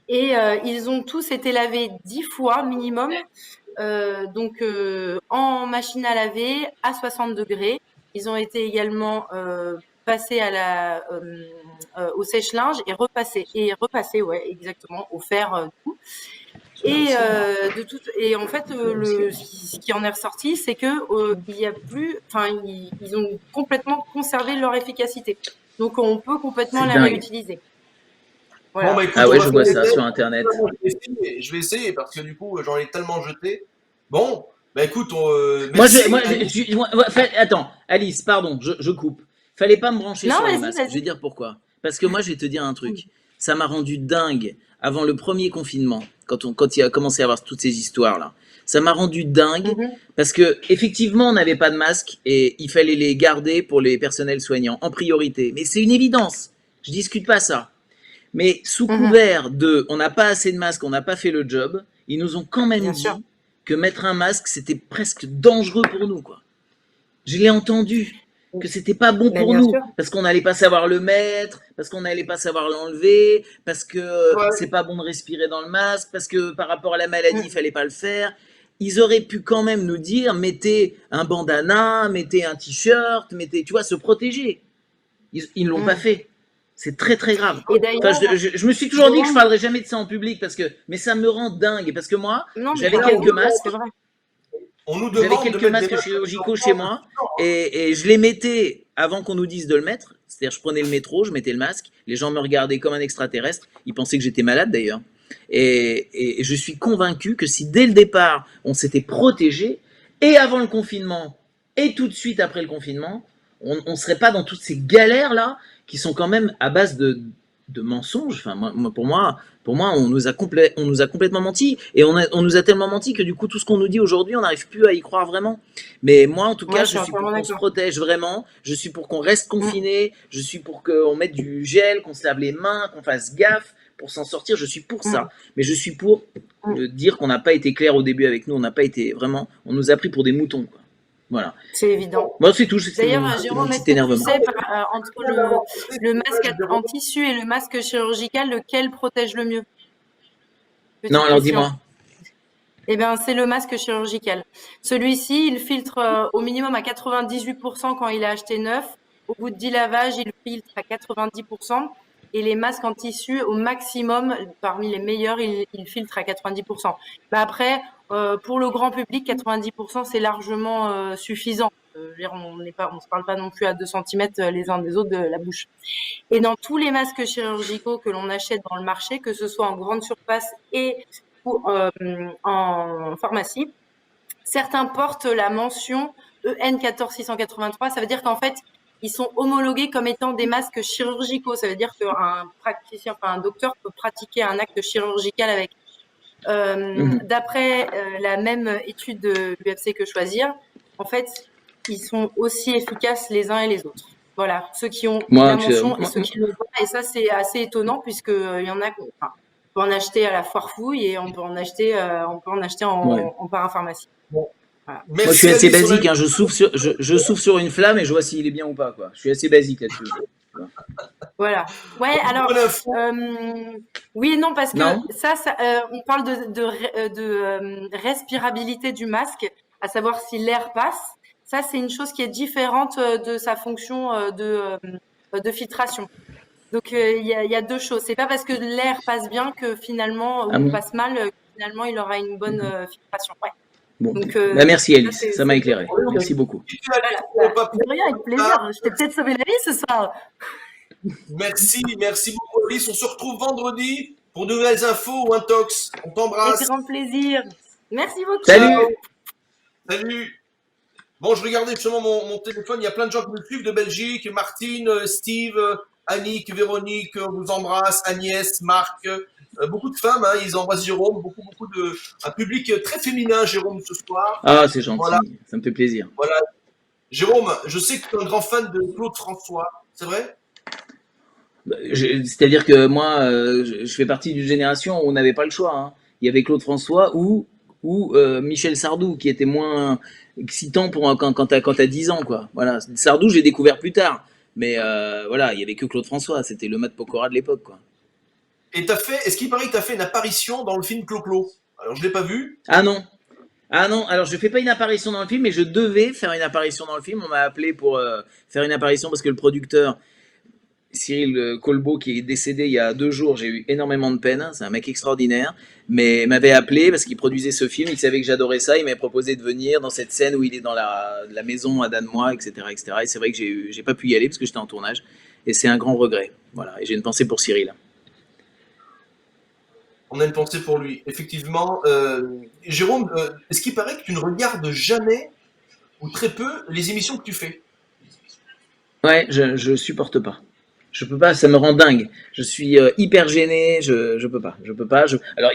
Et ils ont tous été lavés 10 fois minimum, en machine à laver à 60 degrés. Ils ont été également passés au sèche-linge et repassés, ouais, exactement, au fer. Et en fait, ce qui en est ressorti, c'est que il y a plus, enfin, ils ont complètement conservé leur efficacité. Donc, on peut complètement C'est les dingue. réutiliser. bon, bah Voilà. écoute, Ah on ouais, va je faire vois des ça tests. sur internet. Je vais essayer parce que du coup, j'en ai tellement jeté. Bon, bah écoute, Moi, merci. Alice. attends, Alice, pardon, je coupe. Fallait pas me brancher Non, sur les vas-y, masques. Je vais vas-y. dire pourquoi. Parce que moi, je vais te dire un truc. Ça m'a rendu dingue avant le premier confinement, quand il a commencé à avoir toutes ces histoires-là. Ça m'a rendu dingue Mhm, parce que effectivement, on n'avait pas de masques et il fallait les garder pour les personnels soignants en priorité. Mais c'est une évidence. Je discute pas ça. Mais sous mhm, couvert de on n'a pas assez de masques, on n'a pas fait le job, ils nous ont quand même bien sûr. dit que mettre un masque, c'était presque dangereux pour nous, quoi. Je l'ai entendu, que c'était pas bon Mais pour bien nous, sûr. parce qu'on n'allait pas savoir le mettre, parce qu'on n'allait pas savoir l'enlever, parce que Ouais. c'est pas bon de respirer dans le masque, parce que par rapport à la maladie, il Mm, fallait pas le faire. Ils auraient pu quand même nous dire, mettez un bandana, mettez un t-shirt, mettez, tu vois, se protéger. Ils ne l'ont pas mm. fait. C'est très très grave. Et Enfin, d'ailleurs, je me suis toujours dit que je Jérôme, parlerai jamais de ça en public parce que, mais ça me rend dingue parce que moi, non, mais j'avais t'as Là, quelques raison, c'est masques, vrai. on nous j'avais demande de quelques mettre des masques masques chirurgicaux en chez temps. moi et je les mettais avant qu'on nous dise de le mettre. C'est-à-dire, je prenais le métro, je mettais le masque, les gens me regardaient comme un extraterrestre, ils pensaient que j'étais malade d'ailleurs. Et je suis convaincu que si dès le départ on s'était protégé, et avant le confinement, et tout de suite après le confinement, on ne serait pas dans toutes ces galères là qui sont quand même à base de mensonges. Enfin, pour moi, on nous a complètement menti et on nous a tellement menti que du coup tout ce qu'on nous dit aujourd'hui, on n'arrive plus à y croire vraiment. Mais moi, en tout Moi, cas, je je suis suis pour entièrement qu'on se d'accord. protège vraiment. Je suis pour qu'on reste Mm, confiné. Je suis pour qu'on mette du gel, qu'on se lave les mains, qu'on fasse gaffe pour s'en sortir. Je suis pour mm, ça. Mais je suis pour mm. dire qu'on n'a pas été clair au début avec nous. On n'a pas été vraiment. On nous a pris pour des moutons, quoi. Voilà. C'est évident. Moi, c'est tout. D'ailleurs, C'est mon Jérôme, est-ce petit que tu énervement. sais, entre le masque en tissu et le masque chirurgical, lequel protège le mieux? Non, Petite alors question. dis-moi. Eh bien, c'est le masque chirurgical. Celui-ci, il filtre au minimum à 98% quand il est acheté neuf. Au bout de 10 lavages, il filtre à 90%. Et les masques en tissu, au maximum, parmi les meilleurs, il filtre à 90%. Mais après, pour le grand public, 90%, c'est largement suffisant. Je veux dire, on se parle pas non plus à 2 centimètres les uns des autres de la bouche. Et dans tous les masques chirurgicaux que l'on achète dans le marché, que ce soit en grande surface ou en pharmacie, certains portent la mention EN 14683. Ça veut dire qu'en fait, ils sont homologués comme étant des masques chirurgicaux. Ça veut dire qu'un praticien, enfin un docteur peut pratiquer un acte chirurgical avec. D'après la même étude de l'UFC Que Choisir, en fait, ils sont aussi efficaces les uns et les autres. Voilà, ceux qui ont Moi, la mention et ceux qui ne l'ont pas. Et ça, c'est assez étonnant puisque il y en a, enfin, on peut en acheter à la foire fouille et on peut en acheter ouais. en parapharmacie. Bon. Voilà. Moi, je Merci suis assez Alice, on a basique. Hein. Je souffle sur une flamme et je vois s'il est bien ou pas. Quoi. Je suis assez basique là-dessus. Voilà. Ouais, alors, Bonne info. oui et non, parce que Non? on parle de respirabilité du masque, à savoir si l'air passe. Ça, c'est une chose qui est différente de sa fonction de filtration. Donc, il y a deux choses. C'est pas parce que l'air passe bien que finalement, Ah ou bon? passe mal, que finalement, il aura une bonne filtration. Ouais. Bon. Donc, Bah, merci ça, Alice, ça m'a éclairé. Oui, mais Merci beaucoup. si tu as voilà. on va pas De rien, avec plaisir. Je t'ai peut-être sauvé la vie ce soir. Merci, merci beaucoup Alice. On se retrouve vendredi pour de nouvelles infos ou un tox. On Avec t'embrasse. grand plaisir. Merci beaucoup. Salut! Salut. Bon, je regardais justement mon téléphone. Il y a plein de gens qui me suivent de Belgique. Martine, Steve, Annick, Véronique, on vous embrasse. Agnès, Marc. Beaucoup de femmes, hein, ils embrassent Jérôme. Beaucoup un public très féminin, Jérôme, ce soir. Ah, c'est gentil, Voilà, ça me fait plaisir. voilà. Jérôme, je sais que tu es un grand fan de Claude François. C'est vrai? C'est-à-dire que moi, je fais partie d'une génération où on n'avait pas le choix, hein. Il y avait Claude François ou Michel Sardou, qui était moins excitant pour quand t'as 10 ans, quoi. Voilà. Sardou, j'ai découvert plus tard. Mais voilà, il y avait que Claude François. C'était le Mat Pokora de l'époque, quoi. Et est-ce qu'il paraît que tu as fait une apparition dans le film Clo-Clo? Alors, je l'ai pas vu. Ah non. Ah non, alors je fais pas une apparition dans le film, mais je devais faire une apparition dans le film. On m'a appelé pour faire une apparition parce que le producteur, Cyril Colbeau, qui est décédé il y a 2 jours, j'ai eu énormément de peine, c'est un mec extraordinaire, mais m'avait appelé parce qu'il produisait ce film, il savait que j'adorais ça, il m'avait proposé de venir dans cette scène où il est dans la maison à Danemois, etc., etc. Et c'est vrai que j'ai pas pu y aller parce que j'étais en tournage, et c'est un grand regret. Voilà, et j'ai une pensée pour Cyril. On a une pensée pour lui. Effectivement, Jérôme, est-ce qu'il paraît que tu ne regardes jamais ou très peu les émissions que tu fais? Ouais, je supporte pas. Je peux pas, ça me rend dingue. Je suis hyper gêné, je peux pas. Alors,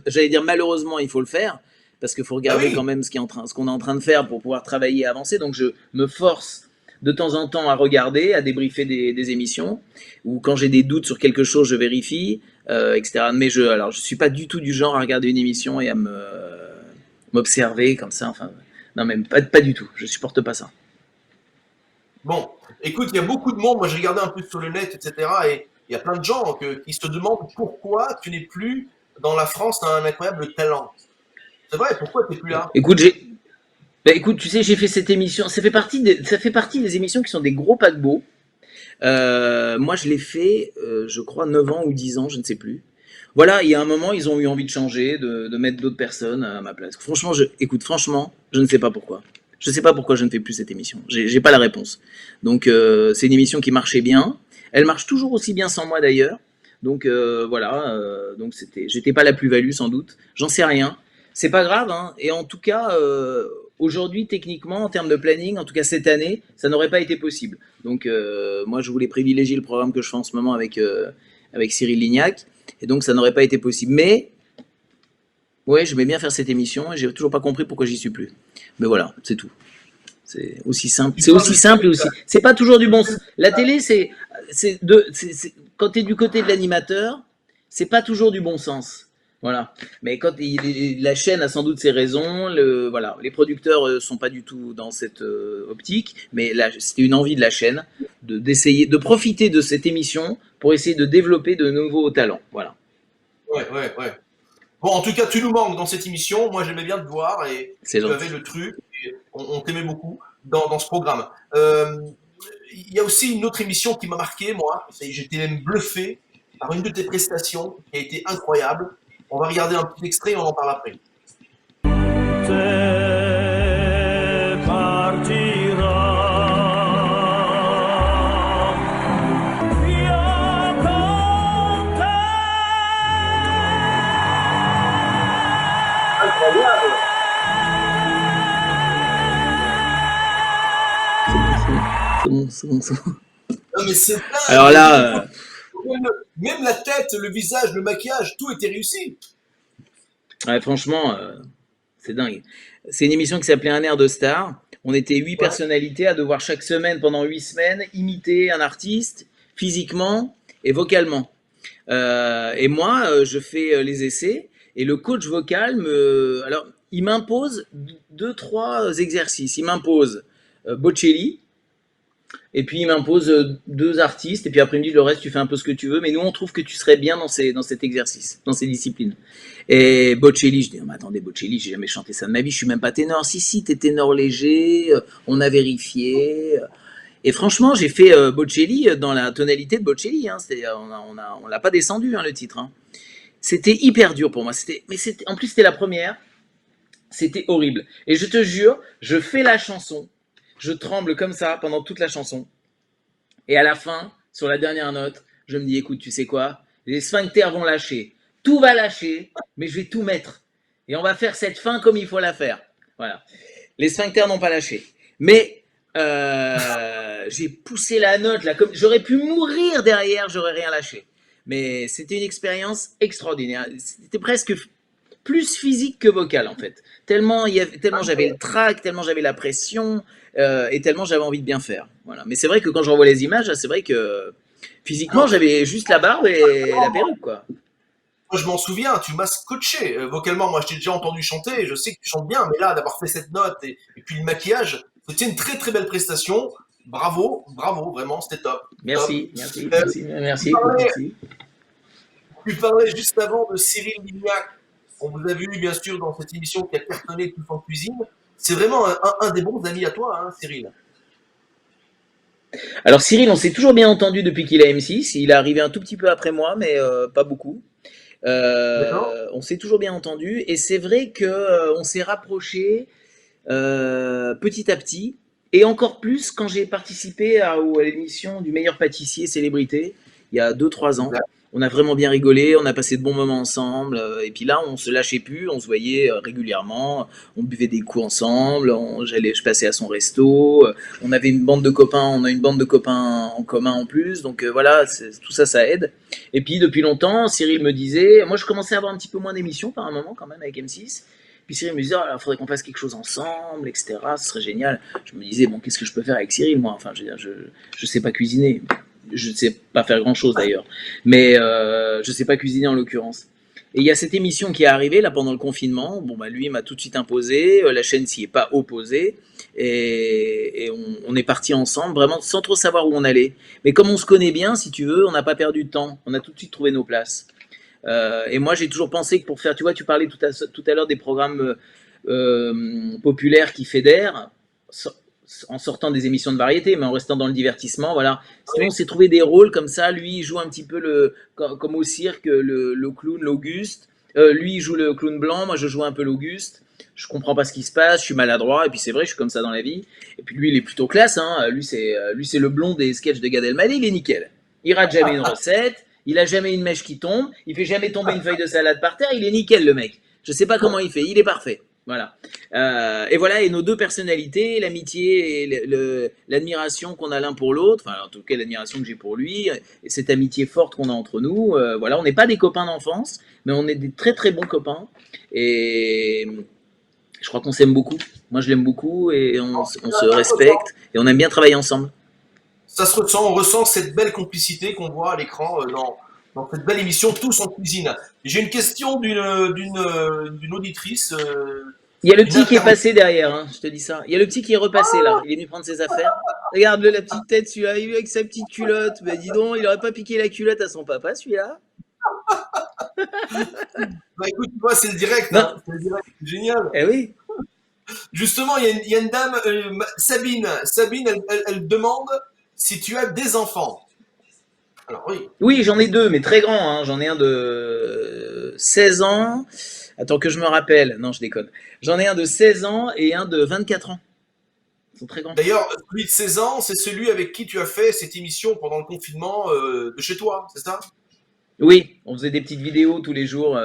j'allais dire malheureusement, il faut le faire, parce qu'il faut Ah regarder oui, quand même ce qu'on est en train de faire pour pouvoir travailler et avancer. Donc, je me force de temps en temps à regarder, à débriefer des émissions, ou quand j'ai des doutes sur quelque chose, je vérifie, etc. Mais je suis pas du tout du genre à regarder une émission et à m'observer comme ça. Enfin, non, même pas du tout. Je supporte pas ça. bon, écoute, il y a beaucoup de monde, moi j'ai regardé un peu sur le net, etc. Et il y a plein de gens qui se demandent pourquoi tu n'es plus dans la France, tu as un incroyable talent. C'est vrai, pourquoi tu n'es plus là? Écoute, écoute, tu sais, j'ai fait cette émission. Ça fait partie des émissions qui sont des gros paquebots. Moi, je l'ai fait, je crois, 9 ans ou 10 ans, je ne sais plus. Voilà, il y a un moment, ils ont eu envie de changer, de mettre d'autres personnes à ma place. Franchement, franchement, je ne sais pas pourquoi. Je ne sais pas pourquoi je ne fais plus cette émission. J'ai pas la réponse. Donc, c'est une émission qui marchait bien. Elle marche toujours aussi bien sans moi d'ailleurs. Donc, voilà. Donc, j'étais pas la plus-value sans doute. J'en sais rien. C'est pas grave, hein. Et en tout cas, aujourd'hui, techniquement, en termes de planning, en tout cas cette année, ça n'aurait pas été possible. Donc, moi, je voulais privilégier le programme que je fais en ce moment avec Cyril Lignac. Et donc, ça n'aurait pas été possible. Mais, ouais, j'aimais bien faire cette émission et j'ai toujours pas compris pourquoi j'y suis plus. Mais voilà, c'est tout. C'est aussi simple. C'est aussi simple et aussi. C'est pas toujours du bon sens. La télé, quand tu es du côté de l'animateur, c'est pas toujours du bon sens. Voilà. Mais quand la chaîne a sans doute ses raisons, voilà, les producteurs sont pas du tout dans cette optique, mais là, c'était une envie de la chaîne d'essayer de profiter de cette émission pour essayer de développer de nouveaux talents. Voilà. Ouais. Bon, en tout cas, tu nous manques dans cette émission. Moi, j'aimais bien te voir et C'est tu gentil. avais le truc. Et on t'aimait beaucoup dans ce programme. Il y a aussi une autre émission qui m'a marqué, moi. J'étais même bluffé par une de tes prestations qui a été incroyable. On va regarder un petit extrait et on en parle après. Incroyable. C'est bon. Non, mais c'est dingue. Alors là, Même la tête, le visage, le maquillage, tout était réussi. ouais, franchement, c'est dingue. C'est une émission qui s'appelait Un air de star. On était 8 personnalités à devoir chaque semaine, pendant 8 semaines, imiter un artiste physiquement et vocalement. Et moi, je fais les essais et le coach vocal alors, il m'impose 2-3 exercices. Il m'impose Bocelli, Et puis il m'impose 2 artistes, et puis après il me dit le reste tu fais un peu ce que tu veux, mais nous on trouve que tu serais bien dans cet exercice, dans ces disciplines. Et Bocelli, je dis mais attendez Bocelli, j'ai jamais chanté ça de ma vie, je suis même pas ténor. Si t'es ténor léger, on a vérifié. Et franchement j'ai fait Bocelli dans la tonalité de Bocelli, hein. On l'a pas descendu hein, le titre. Hein. C'était hyper dur pour moi. En plus c'était la première. C'était horrible. Et je te jure, je fais la chanson, je tremble comme ça pendant toute la chanson. Et à la fin, sur la dernière note, je me dis, écoute, tu sais quoi? Les sphincters vont lâcher. Tout va lâcher, mais je vais tout mettre. Et on va faire cette fin comme il faut la faire. Voilà. Les sphincters n'ont pas lâché. Mais j'ai poussé la note là, comme j'aurais pu mourir derrière, j'aurais rien lâché. Mais c'était une expérience extraordinaire. C'était presque plus physique que vocal en fait. Tellement j'avais le trac, tellement j'avais la pression et tellement j'avais envie de bien faire. Voilà. Mais c'est vrai que quand je revois les images, c'est vrai que physiquement j'avais juste la barbe et la perruque quoi. Moi, je m'en souviens, tu m'as scotché. Vocalement, moi, je t'ai déjà entendu chanter, je sais que tu chantes bien, mais là, d'avoir fait cette note et puis le maquillage, c'était une très très belle prestation. Bravo, bravo, vraiment, c'était top. Merci, top. merci, merci, merci, merci. Tu parlais juste avant de Cyril Lignac. On vous a vu, bien sûr, dans cette émission qui a cartonné tout en cuisine. C'est vraiment un des bons amis à toi, hein, Cyril. Alors Cyril, on s'est toujours bien entendu depuis qu'il a M6. Il est arrivé un tout petit peu après moi, mais pas beaucoup. On s'est toujours bien entendu et c'est vrai que on s'est rapproché petit à petit et encore plus quand j'ai participé à l'émission du meilleur pâtissier célébrité il y a 2-3 ans. On a vraiment bien rigolé, on a passé de bons moments ensemble et puis là on se lâchait plus, on se voyait régulièrement, on buvait des coups ensemble, je passais à son resto, on avait une bande de copains, on a une bande de copains en commun en plus, donc voilà, tout ça, ça aide. Et puis depuis longtemps, Cyril me disait, moi je commençais à avoir un petit peu moins d'émissions par un moment quand même avec M6. Puis Cyril me disait, il faudrait qu'on fasse quelque chose ensemble, etc. Ce serait génial. Je me disais, bon, qu'est-ce que je peux faire avec Cyril, moi? Enfin, je veux dire, je sais pas cuisiner. Je ne sais pas faire grand chose d'ailleurs. Mais je ne sais pas cuisiner en l'occurrence. Et il y a cette émission qui est arrivée là pendant le confinement. Bon, bah, lui, il m'a tout de suite imposé. La chaîne s'y est pas opposée. Et on est partis ensemble, vraiment sans trop savoir où on allait. Mais comme on se connaît bien, si tu veux, on n'a pas perdu de temps. On a tout de suite trouvé nos places. Et moi, j'ai toujours pensé que pour faire, tu vois, tu parlais tout à l'heure des programmes populaires qui fédèrent, en sortant des émissions de variété, mais en restant dans le divertissement, voilà. Sinon, on s'est trouvé des rôles comme ça. Lui, il joue un petit peu comme au cirque, le clown, l'Auguste. Lui, il joue le clown blanc, moi, je joue un peu l'Auguste. Je comprends pas ce qui se passe, je suis maladroit, et puis c'est vrai, je suis comme ça dans la vie. Et puis lui, il est plutôt classe, hein. Lui, c'est le blond des sketchs de Gad Elmaleh, il est nickel. Il rate jamais une recette. Il a jamais une mèche qui tombe, il fait jamais tomber une feuille de salade par terre, il est nickel le mec. Je sais pas comment il fait, il est parfait. Voilà. Et voilà, et nos deux personnalités, l'amitié et l'admiration qu'on a l'un pour l'autre, enfin en tout cas l'admiration que j'ai pour lui, et cette amitié forte qu'on a entre nous, voilà, on n'est pas des copains d'enfance, mais on est des très très bons copains. Et je crois qu'on s'aime beaucoup. Moi je l'aime beaucoup et on se respecte et on aime bien travailler ensemble. Ça se ressent, on ressent cette belle complicité qu'on voit à l'écran dans cette belle émission Tous en cuisine. J'ai une question d'une auditrice. Il y a le petit qui est passé derrière, hein, je te dis ça. Il y a le petit qui est repassé là, il est venu prendre ses affaires. Regarde-le, la petite tête, celui-là, il est avec sa petite culotte. Ben dis donc, il aurait pas piqué la culotte à son papa, celui-là. Bah écoute, tu vois, c'est le direct, hein. C'est le direct, c'est génial. Eh oui. Justement, il y a une dame, Sabine. Sabine, elle demande si tu as des enfants. Alors oui. Oui, j'en ai 2, mais très grands. Hein. J'en ai un de 16 ans. Attends que je me rappelle. Non, je déconne. J'en ai un de 16 ans et un de 24 ans. Ils sont très grands. D'ailleurs, celui de 16 ans, c'est celui avec qui tu as fait cette émission pendant le confinement de chez toi, c'est ça? Oui, on faisait des petites vidéos tous les jours.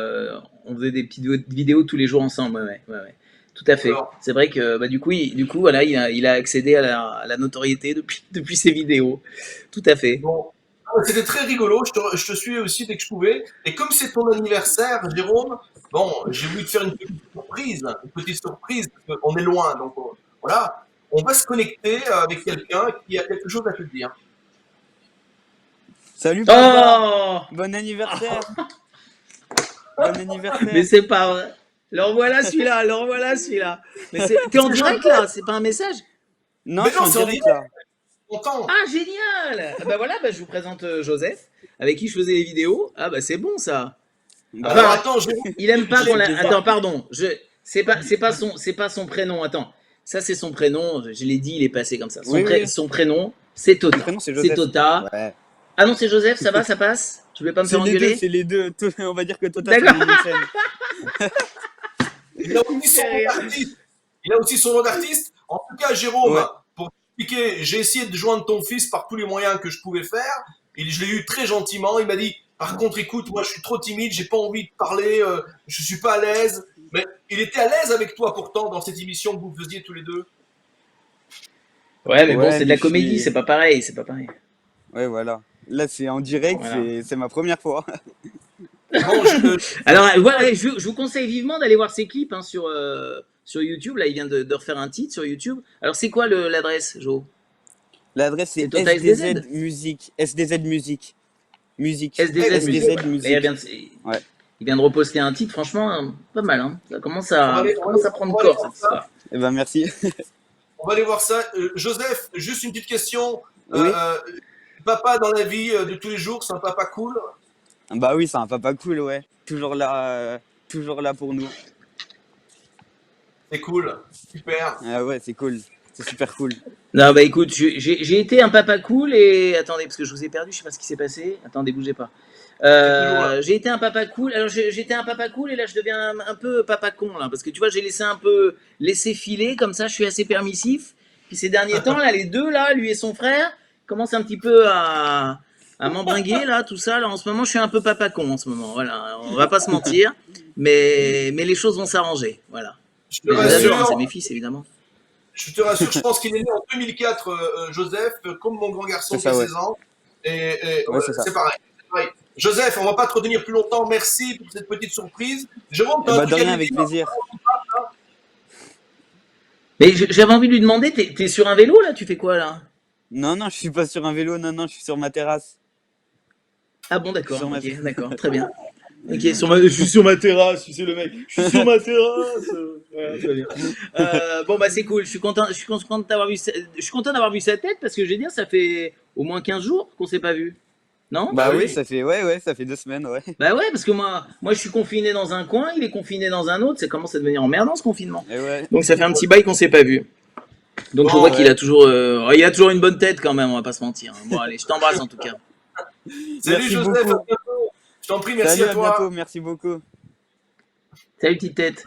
On faisait des petites vidéos tous les jours ensemble. Ouais. Tout à fait. Alors, c'est vrai que bah, du coup, voilà, il a accédé à la notoriété depuis ses vidéos. Tout à fait. Bon. C'était très rigolo, je te suis aussi dès que je pouvais. Et comme c'est ton anniversaire, Jérôme, bon, j'ai voulu te faire une petite surprise, parce qu'on est loin, donc voilà. On va se connecter avec quelqu'un qui a quelque chose à te dire. Salut papa. Bon anniversaire. Bon anniversaire. Mais c'est pas vrai. Alors voilà celui-là. Mais t'es en direct là, c'est pas un message? Non, je suis en direct là. content. Ah, génial! Ah, bah voilà, bah, je vous présente Joseph, avec qui je faisais les vidéos. Ah, bah c'est bon ça. Bah, Alors Enfin, attends, Jérôme, il aime pas qu'on la... J'ai- Attends, pardon. C'est pas son prénom. Attends. Ça, c'est son prénom. Je l'ai dit, il est passé comme ça. Oui, oui. Son prénom, c'est Tota. Mon prénom, c'est C'est Joseph. Tota. Ouais. Ah non, c'est Joseph, ça va, ça passe? Tu veux pas me faire engueuler? C'est les deux. On va dire que Tota, c'est D'accord. mon nom de scène. il a aussi son nom d'artiste. Il a aussi son nom d'artiste. En tout cas, Jérôme, Ouais. pour t'expliquer, j'ai essayé de joindre ton fils par tous les moyens que je pouvais faire. Je l'ai eu très gentiment. Il m'a dit, par contre, écoute, moi, je suis trop timide, j'ai pas envie de parler, je suis pas à l'aise. Mais il était à l'aise avec toi pourtant dans cette émission que vous faisiez tous les deux. Ouais, mais bon, Ouais, c'est de mais la comédie, je suis- c'est pas pareil, c'est pas pareil. Ouais, voilà. Là, c'est en direct, Voilà. c'est ma première fois. Bon, Alors, voilà, je vous conseille vivement d'aller voir ses clips hein, sur YouTube. Là, il vient de refaire un titre sur YouTube. Alors, c'est quoi l'adresse, Jo? L'adresse, c'est C'est Tota SDZ Musique. SDZ Musique. Musique. SDZ Musique. Là, Musique. Ouais. il vient de reposter un titre, franchement, pas mal. Hein. Ça commence à prendre on va corps, aller cette histoire. Eh ben, merci. On va aller voir ça. Joseph, juste une petite question. Oui. Papa dans la vie de tous les jours, c'est un papa cool? Bah oui, c'est un papa cool, ouais. Toujours là pour nous. C'est cool. Super. Ah ouais, c'est cool. C'est super cool. Non, bah écoute, j'ai été un papa cool et. Attendez, parce que je vous ai perdu, je sais pas ce qui s'est passé. Attendez, bougez pas. J'ai été un papa cool. Alors, j'étais un papa cool et là, je deviens un peu papa con, là. Parce que tu vois, j'ai laissé un peu laisser filer, comme ça, je suis assez permissif. Puis ces derniers temps, là, les deux, là, lui et son frère, commencent un petit peu à m'embringuer, là, tout ça. Là, en ce moment, je suis un peu papa con, en ce moment. Voilà, on va pas se mentir. Mais les choses vont s'arranger. Voilà. Je te Mais je les adore, hein, c'est rassure, mes fils, évidemment. je te rassure, je pense qu'il est né en 2004, Joseph, comme mon grand garçon C'est ça, qui a ouais. 16 ans. Et Ouais, c'est ça. c'est pareil. Joseph, on va pas te retenir plus longtemps. Merci pour cette petite surprise. Jérôme, Eh t'as un bah, de truc à rien, nous avec dire? plaisir. Mais j'avais envie de lui demander, t'es sur un vélo, là? Tu fais quoi, là? Non, non, je suis pas sur un vélo, non, je suis sur ma terrasse. Ah bon, d'accord, Sur ma- ok, d'accord, très bien. Ok, je suis sur ma terrasse, tu sais le mec, je suis sur ma terrasse. Ouais, très bien. Bon bah c'est cool, je suis content d'avoir vu, je suis content d'avoir vu sa tête parce que je vais dire ça fait au moins 15 jours qu'on s'est pas vu, non? Bah oui. oui, ça fait 2 semaines, ouais. Bah ouais, parce que moi je suis confiné dans un coin, il est confiné dans un autre, ça commence à devenir emmerdant ce confinement. Et ouais. Donc ça fait un petit bail qu'on s'est pas vu. Donc je Bon, vois ouais. qu'il a toujours une bonne tête quand même, on va pas se mentir. Bon allez, je t'embrasse en tout cas. Salut Merci Joseph, beaucoup. à bientôt. Je t'en prie, merci Salut, à à toi. bientôt, merci beaucoup. Salut petite tête,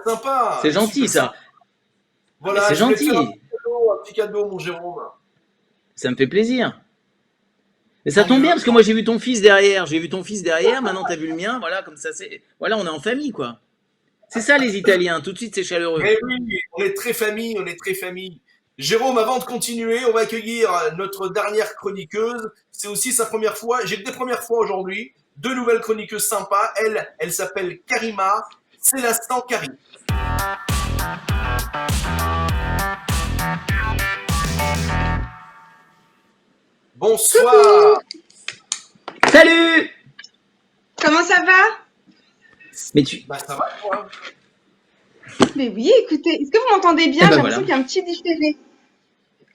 Sympa. c'est gentil Super ça, Voilà, c'est je voulais te gentil. faire un petit cadeau, mon Jérôme. Ça me fait plaisir. Mais ça Tant tombe mieux. bien parce que moi j'ai vu ton fils derrière, maintenant t'as vu le mien, voilà, comme ça c'est. Voilà, on est en famille quoi. C'est ça les Italiens, tout de suite c'est chaleureux. Mais oui, on est très famille, on est très famille. Jérôme, avant de continuer, on va accueillir notre dernière chroniqueuse. C'est aussi sa première fois. J'ai que des premières fois aujourd'hui. 2 nouvelles chroniqueuses sympas. Elle s'appelle Karima. C'est l'instant Karim. Bonsoir. Salut! Comment ça va? Mais tu. Bah ça va toi? Mais oui, écoutez, est-ce que vous m'entendez bien? Eh ben J'ai l'impression voilà. qu'il y a un petit différé.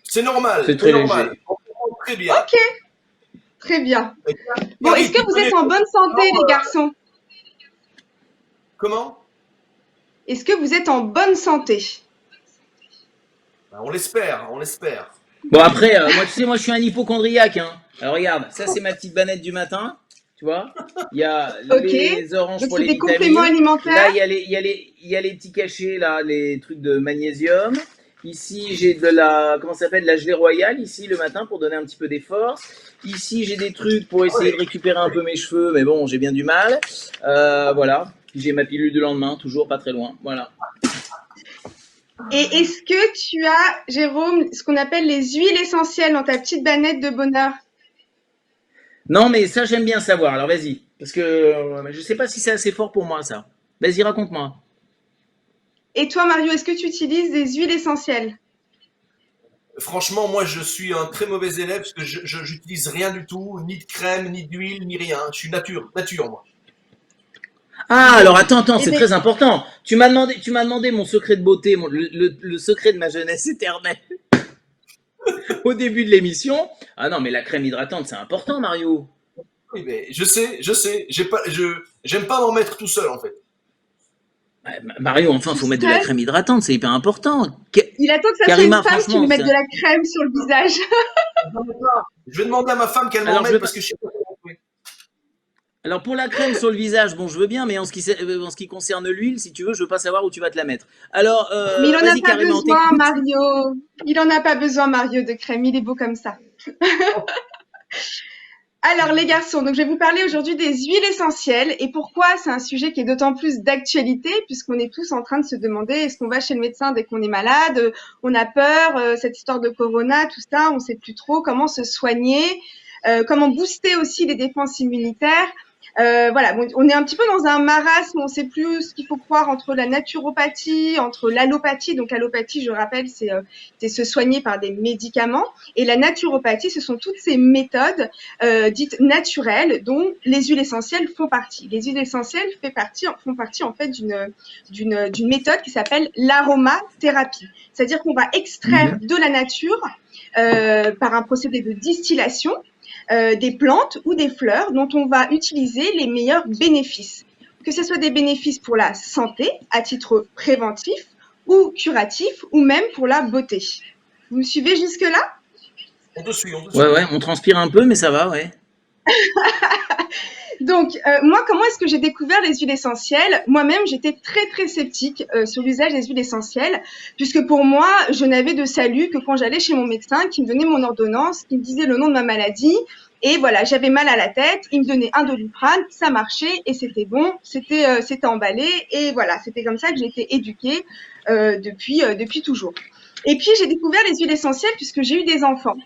C'est normal. C'est très normal. léger. On comprend très bien. Ok, très bien. Bon, Karim, est-ce que tu vous connais- êtes en bonne santé, les garçons? Comment? Est-ce que vous êtes en bonne santé? Bah, on l'espère, on l'espère. Bon après, moi tu sais, moi je suis un hypochondriaque. Hein. Alors regarde, ça c'est ma petite banette du matin, tu vois. Il y a Ok. les oranges Donc pour c'est les des compléments vitamines. Là alimentaires? il y a les petits cachets là, les trucs de magnésium. Ici j'ai de la comment ça s'appelle, la gelée royale ici le matin pour donner un petit peu d'effort. Ici j'ai des trucs pour essayer de récupérer un peu mes cheveux, mais bon j'ai bien du mal. Voilà. Puis j'ai ma pilule du lendemain, toujours pas très loin. Voilà. Et est-ce que tu as, Jérôme, ce qu'on appelle les huiles essentielles dans ta petite banette de bonheur? Non mais ça j'aime bien savoir. Alors vas-y, parce que je sais pas si c'est assez fort pour moi ça. Vas-y raconte-moi. Et toi, Mario, est-ce que tu utilises des huiles essentielles? Franchement, moi, je suis un très mauvais élève parce que je j'utilise rien du tout, ni de crème, ni d'huile, ni rien. Je suis nature, moi. Ah, alors attends, Eh c'est ben- très important. Tu m'as demandé mon secret de beauté, le secret de ma jeunesse éternelle. au début de l'émission. Ah non, mais la crème hydratante, c'est important, Mario. Oui, mais je sais. J'aime pas m'en mettre tout seul, en fait. Ouais, Mario, enfin, Tout faut mettre de la seul. crème hydratante, c'est hyper important. Il attend que ça soit Karima, une femme qui franchement, lui mette ça. de la crème sur le visage. Je vais demander à ma femme qu'elle m'en Alors, je mette veux parce pas- que je sais pas comment on fait. Alors pour la crème sur le visage, bon, je veux bien, mais en ce qui concerne l'huile, si tu veux, je veux pas savoir où tu vas te la mettre. Alors, Mais il en a vas-y, pas Karima, on besoin, t'écoute. Mario. Il en a pas besoin, Mario, de crème. Il est beau comme ça. Alors, les garçons, donc je vais vous parler aujourd'hui des huiles essentielles et pourquoi c'est un sujet qui est d'autant plus d'actualité puisqu'on est tous en train de se demander est-ce qu'on va chez le médecin dès qu'on est malade, on a peur, cette histoire de corona, tout ça, on sait plus trop comment se soigner, comment booster aussi les défenses immunitaires. Voilà, bon, on est un petit peu dans un marasme, on ne sait plus ce qu'il faut croire entre la naturopathie, entre l'allopathie. Donc l'allopathie, je rappelle, c'est se soigner par des médicaments. Et la naturopathie, ce sont toutes ces méthodes dites naturelles dont les huiles essentielles font partie. Les huiles essentielles font partie en fait d'une méthode qui s'appelle l'aromathérapie. C'est-à-dire qu'on va extraire de la nature par un procédé de distillation des plantes ou des fleurs dont on va utiliser les meilleurs bénéfices. Que ce soit des bénéfices pour la santé à titre préventif ou curatif ou même pour la beauté. Vous me suivez jusque-là? On te suit. Ouais, on transpire un peu, mais ça va, ouais. Donc, moi, comment est-ce que j'ai découvert les huiles essentielles? Moi-même, j'étais très, très sceptique sur l'usage des huiles essentielles, puisque pour moi, je n'avais de salut que quand j'allais chez mon médecin, qui me donnait mon ordonnance, qui me disait le nom de ma maladie, et voilà, j'avais mal à la tête, il me donnait un Doliprane, ça marchait, et c'était bon, c'était emballé, et voilà, c'était comme ça que j'ai été éduquée depuis toujours. Et puis, j'ai découvert les huiles essentielles puisque j'ai eu des enfants.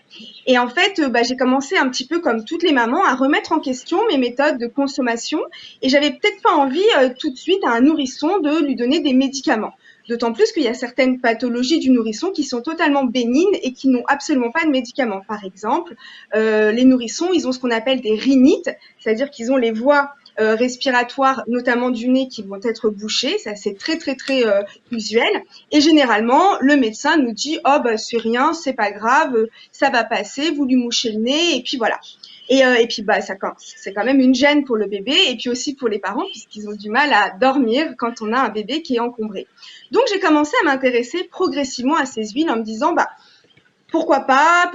Et en fait, j'ai commencé un petit peu comme toutes les mamans à remettre en question mes méthodes de consommation. Et j'avais peut-être pas envie tout de suite à un nourrisson de lui donner des médicaments. D'autant plus qu'il y a certaines pathologies du nourrisson qui sont totalement bénignes et qui n'ont absolument pas de médicaments. Par exemple, les nourrissons, ils ont ce qu'on appelle des rhinites, c'est-à-dire qu'ils ont les voies respiratoires, notamment du nez, qui vont être bouchées. Ça, c'est très, très, très usuel. Et généralement, le médecin nous dit « Oh, bah, c'est rien, c'est pas grave, ça va passer, vous lui mouchez le nez, et puis voilà. » Et puis, c'est quand même une gêne pour le bébé et puis aussi pour les parents puisqu'ils ont du mal à dormir quand on a un bébé qui est encombré. Donc, j'ai commencé à m'intéresser progressivement à ces huiles en me disant pourquoi pas,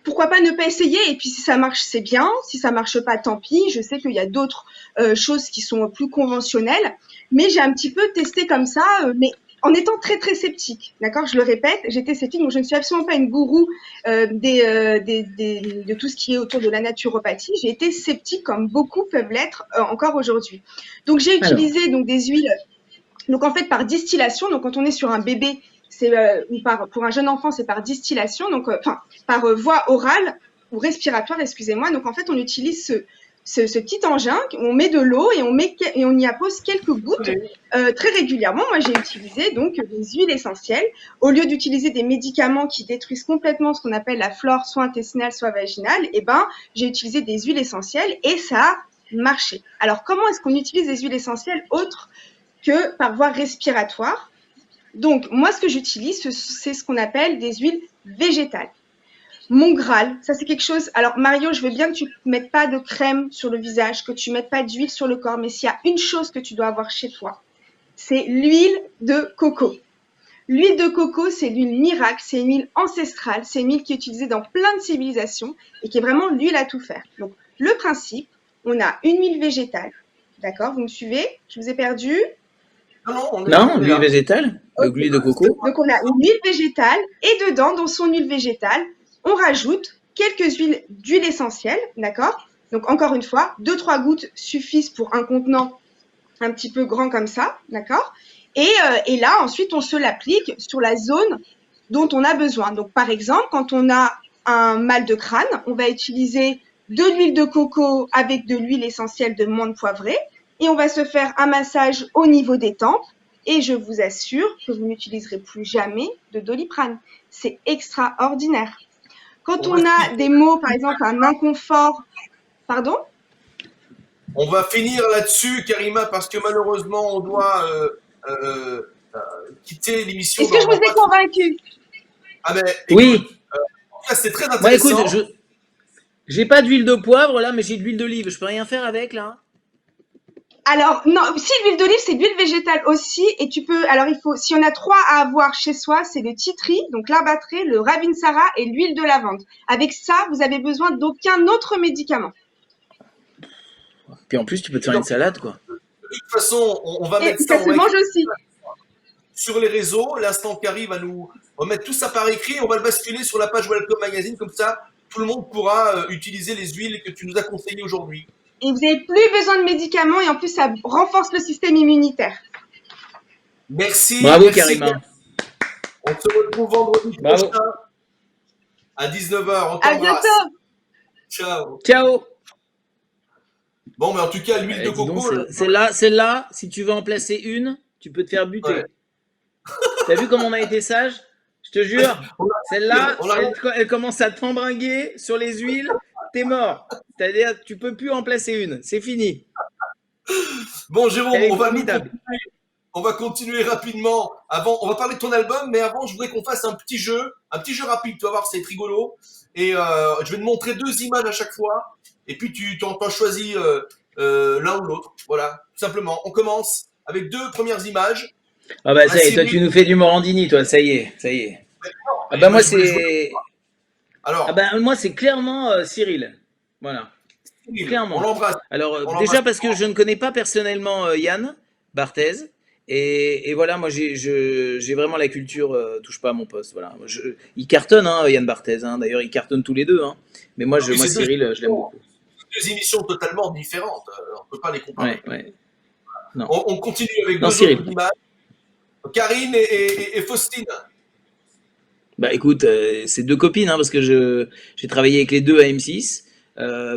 pourquoi pas ne pas essayer et puis si ça marche, c'est bien. Si ça marche pas, tant pis. Je sais qu'il y a d'autres choses qui sont plus conventionnelles, mais j'ai un petit peu testé comme ça, mais en étant très très sceptique, d'accord, je le répète, j'étais sceptique, donc je ne suis absolument pas une gourou de tout ce qui est autour de la naturopathie. J'ai été sceptique comme beaucoup peuvent l'être encore aujourd'hui. Donc j'ai utilisé donc des huiles, donc en fait par distillation. Donc quand on est sur un bébé, c'est pour un jeune enfant, c'est par distillation, donc par voie orale ou respiratoire, excusez-moi. Donc en fait on utilise ce petit engin, on met de l'eau et on y appose quelques gouttes très régulièrement. Moi, j'ai utilisé donc des huiles essentielles. Au lieu d'utiliser des médicaments qui détruisent complètement ce qu'on appelle la flore, soit intestinale, soit vaginale, j'ai utilisé des huiles essentielles et ça a marché. Alors, comment est-ce qu'on utilise des huiles essentielles autres que par voie respiratoire? Donc, moi, ce que j'utilise, c'est ce qu'on appelle des huiles végétales. Mon Graal, ça c'est quelque chose. Alors Mario, je veux bien que tu ne mettes pas de crème sur le visage, que tu ne mettes pas d'huile sur le corps, mais s'il y a une chose que tu dois avoir chez toi, c'est l'huile de coco. L'huile de coco, c'est l'huile miracle, c'est une huile ancestrale, c'est une huile qui est utilisée dans plein de civilisations et qui est vraiment l'huile à tout faire. Donc le principe, on a une huile végétale, d'accord? Vous me suivez? Je vous ai perdu? Non, l'huile végétale, l'huile de coco. Donc on a une huile végétale et dedans, dans son huile végétale, on rajoute quelques huiles d'huile essentielle, d'accord? Donc, encore une fois, 2-3 gouttes suffisent pour un contenant un petit peu grand comme ça, d'accord? Et là, ensuite, on se l'applique sur la zone dont on a besoin. Donc, par exemple, quand on a un mal de crâne, on va utiliser de l'huile de coco avec de l'huile essentielle de menthe poivrée et on va se faire un massage au niveau des tempes. Et je vous assure que vous n'utiliserez plus jamais de Doliprane. C'est extraordinaire. Quand on a des maux, par exemple, un inconfort, pardon? On va finir là-dessus, Karima, parce que malheureusement, on doit quitter l'émission. Est-ce que je vous ai convaincu? Ah mais Oui. écoute, en tout cas, c'est très Moi, écoute, intéressant. j'ai pas d'huile de poivre là, mais j'ai de l'huile d'olive. Je peux rien faire avec là. Alors, non, si l'huile d'olive, c'est de l'huile végétale aussi. Et tu peux, alors il faut, si on a trois à avoir chez soi, c'est le titri, donc l'arbre à trait, le ravinsara et l'huile de lavande. Avec ça, vous avez besoin d'aucun autre médicament. Puis en plus, tu peux te faire une salade quoi. De toute façon, on va Et mettre ça ça, se mange aussi. sur les réseaux. L'instant Carrie on va mettre tout ça par écrit. On va le basculer sur la page Welcome Magazine. Comme ça, tout le monde pourra utiliser les huiles que tu nous as conseillées aujourd'hui. Et vous n'avez plus besoin de médicaments et en plus, ça renforce le système immunitaire. Merci. Bravo merci. Karima. On se retrouve vendredi Bravo. prochain à 19h. On À t'embrasse. bientôt! Ciao. Ciao. Bon, mais en tout cas, l'huile de Dis donc, coco. celle-là, si tu veux en placer une, tu peux te faire buter. Ouais. T'as vu comment on a été sage? Je te jure, celle-là, on a- elle commence à t'embringuer sur les huiles, t'es mort. C'est-à-dire, tu peux plus en placer une, c'est fini. Bon, Jérôme, Elle est on va formidable. continuer rapidement. Avant, on va parler de ton album, mais avant, je voudrais qu'on fasse un petit jeu rapide. Tu vas voir, c'est rigolo. Et je vais te montrer 2 images à chaque fois. Et puis, tu t'en choisis l'un ou l'autre. Voilà, tout simplement. On commence avec 2 premières images. Ah bah ça y est, toi Cyril. tu nous fais du Morandini, toi, ça y est, ça y est. Ah bah moi c'est, Alors, ah bah moi c'est clairement Cyril, voilà. Cyril, clairement. on l'embrasse. Alors On déjà l'embrasse. parce que je ne connais pas personnellement Yann Barthez et voilà moi j'ai vraiment la culture touche pas à mon poste, voilà. Il cartonne hein, Yann Barthez, hein. D'ailleurs ils cartonnent tous les deux, hein. Mais moi Oui, c'est Cyril je l'aime beaucoup. 2 émissions totalement différentes. On peut pas les comparer. Ouais. On continue avec Non, 2 Cyril. autres images. Karine et Faustine. Bah écoute, c'est 2 copines, hein, parce que j'ai travaillé avec les deux à M6.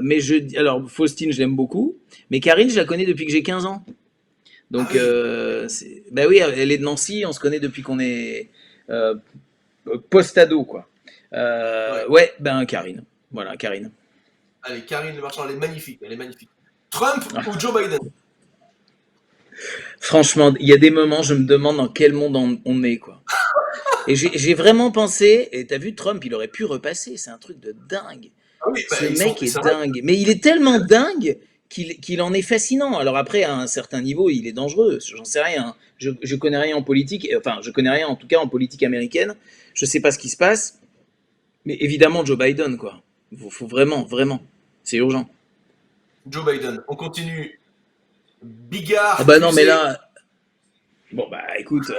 Mais alors Faustine, je l'aime beaucoup, mais Karine, je la connais depuis que j'ai 15 ans. Donc, Ah bah oui, elle est de Nancy, on se connaît depuis qu'on est post-ado, quoi. Ouais, ben Karine. Voilà, Karine. Allez, Karine Le Marchand, elle est magnifique. Trump ou Joe Biden? Franchement, il y a des moments, je me demande dans quel monde on est, quoi. Et j'ai vraiment pensé, et t'as vu, Trump, il aurait pu repasser, c'est un truc de dingue. Ah oui, bah, Ce ils mec sont- est c'est vrai. dingue, mais il est tellement dingue qu'il en est fascinant. Alors après, à un certain niveau, il est dangereux, j'en sais rien. Je connais rien en politique, enfin, je connais rien en tout cas en politique américaine, je sais pas ce qui se passe, mais évidemment Joe Biden, quoi. Faut vraiment, c'est urgent. Joe Biden. On continue. Bigard. Ah bah non, mais Fusée. là, bon bah écoute,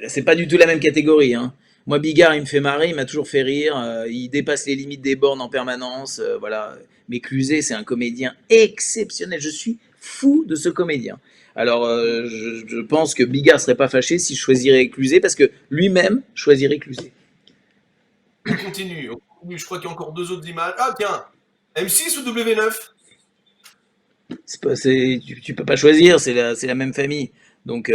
c'est pas du tout la même catégorie, hein. Moi, Bigard, il me fait marrer, il m'a toujours fait rire, il dépasse les limites des bornes en permanence, voilà. Mais Cluzet, c'est un comédien exceptionnel, je suis fou de ce comédien. Alors, je pense que Bigard serait pas fâché si je choisirais Cluzet, parce que lui-même choisirait Cluzet. On continue. Je crois qu'il y a encore 2 autres images. Ah tiens. M6 ou W9? Tu peux pas choisir, c'est la même famille. Donc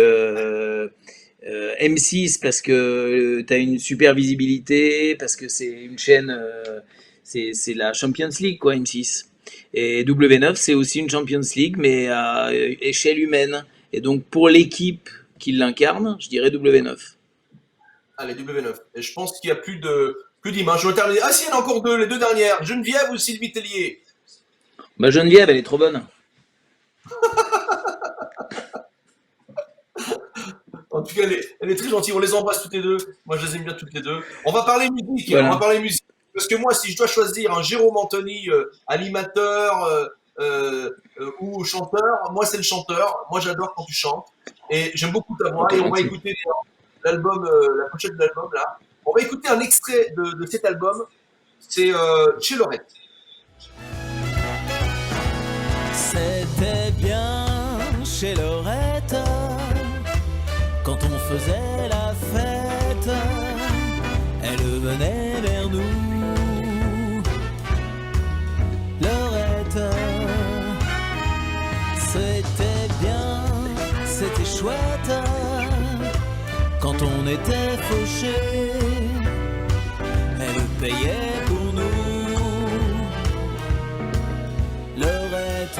M6 parce que tu as une super visibilité, parce que c'est une chaîne, c'est la Champions League quoi, M6. Et W9 c'est aussi une Champions League mais à échelle humaine. Et donc pour l'équipe qui l'incarne, je dirais W9. Allez, W9. Et je pense qu'il n'y a plus d'images. Je vais terminer. Ah si, il y en a encore 2, les 2 dernières. Geneviève ou Sylvie Tellier? Bah Geneviève, elle est trop bonne. En tout cas, elle est très gentille. On les embrasse toutes les 2. Moi, je les aime bien toutes les 2. On va parler musique. Voilà. On va parler musique. Parce que moi, si je dois choisir un Jérôme Anthony, animateur ou chanteur, moi, c'est le chanteur. Moi, j'adore quand tu chantes. Et j'aime beaucoup ta voix. Ok, Et on va gentil. écouter l'album, la pochette de l'album, là. On va écouter un extrait de cet album. C'est Chez Lorette. C'était bien chez Lorette quand on faisait la fête. Elle venait vers nous, Lorette. C'était bien, c'était chouette quand on était fauchés. Elle payait pour nous, Lorette.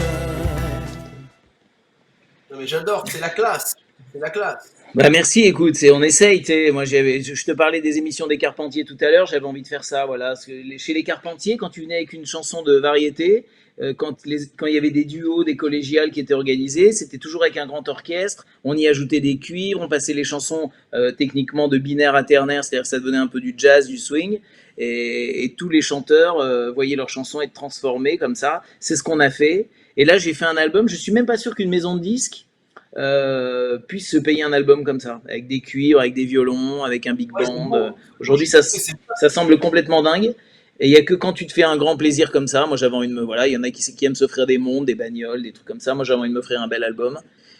Non, mais j'adore. C'est la classe. C'est la classe. Bah merci, écoute, on essaye. Moi, je te parlais des émissions des Carpentiers tout à l'heure, j'avais envie de faire ça, voilà. Parce que chez les Carpentiers, quand tu venais avec une chanson de variété, quand il y avait des duos, des collégiales qui étaient organisés, c'était toujours avec un grand orchestre. On y ajoutait des cuivres, on passait les chansons techniquement de binaire à ternaire, c'est-à-dire que ça devenait un peu du jazz, du swing. Et tous les chanteurs voyaient leurs chansons être transformées comme ça. C'est ce qu'on a fait. Et là, j'ai fait un album. Je suis même pas sûr qu'une maison de disques puisse se payer un album comme ça, avec des cuivres, avec des violons, avec un big Ouais, c'est band. beau. Aujourd'hui, ça semble complètement dingue. Et il y a que quand tu te fais un grand plaisir comme ça. Moi, j'avais envie de me, voilà, il y en a qui aiment s'offrir des montres, des bagnoles, des trucs comme ça. Moi, j'avais envie de m'offrir un bel album.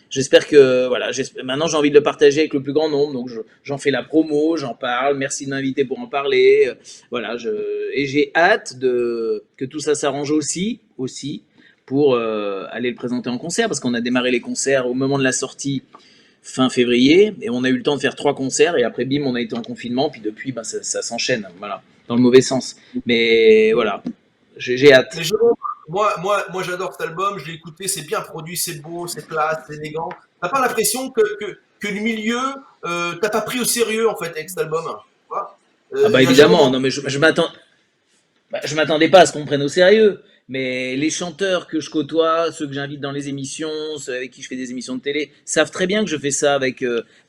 J'espère que, voilà, maintenant j'ai envie de le partager avec le plus grand nombre, donc j'en fais la promo, j'en parle. Merci de m'inviter pour en parler. Voilà, et j'ai hâte que tout ça s'arrange aussi, pour aller le présenter en concert, parce qu'on a démarré les concerts au moment de la sortie fin février, et on a eu le temps de faire 3 concerts, et après bim, on a été en confinement, puis depuis, ben, ça s'enchaîne, voilà, dans le mauvais sens. Mais voilà, j'ai hâte. Mais Jérôme, moi j'adore cet album, je l'ai écouté, c'est bien produit, c'est beau, c'est classe, c'est élégant. T'as pas l'impression que le milieu, t'as pas pris au sérieux en fait avec cet album, tu vois. Ah bah Il y a évidemment, Jérôme, non mais je m'attendais pas à ce qu'on me prenne au sérieux. Mais les chanteurs que je côtoie, ceux que j'invite dans les émissions, ceux avec qui je fais des émissions de télé, savent très bien que je fais ça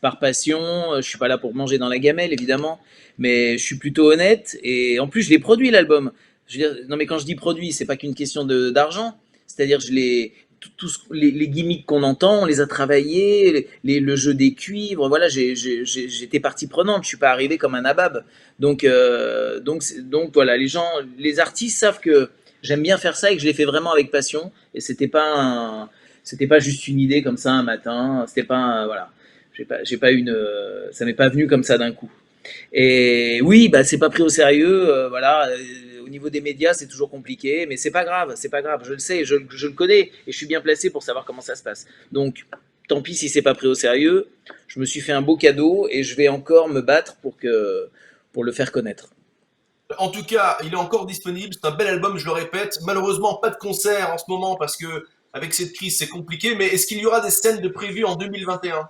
par passion. Je suis pas là pour manger dans la gamelle, évidemment, mais je suis plutôt honnête. Et en plus, je l'ai produit l'album. Je veux dire, non mais quand je dis produit, c'est pas qu'une question d'argent. C'est-à-dire, les gimmicks qu'on entend, on les a travaillés, le jeu des cuivres. Voilà, j'étais partie prenante. Je suis pas arrivé comme un nabab. Donc voilà, les artistes savent que j'aime bien faire ça et que je l'ai fait vraiment avec passion. Et c'était pas juste une idée comme ça un matin. C'était pas, voilà, j'ai pas ça m'est pas venu comme ça d'un coup. Et oui, bah c'est pas pris au sérieux. Voilà, au niveau des médias, c'est toujours compliqué, mais c'est pas grave. Je le sais, je le connais et je suis bien placé pour savoir comment ça se passe. Donc, tant pis si c'est pas pris au sérieux. Je me suis fait un beau cadeau et je vais encore me battre pour le faire connaître. en tout cas, il est encore disponible, c'est un bel album, je le répète. Malheureusement, pas de concert en ce moment parce que avec cette crise, c'est compliqué. Mais est-ce qu'il y aura des scènes de prévues en 2021?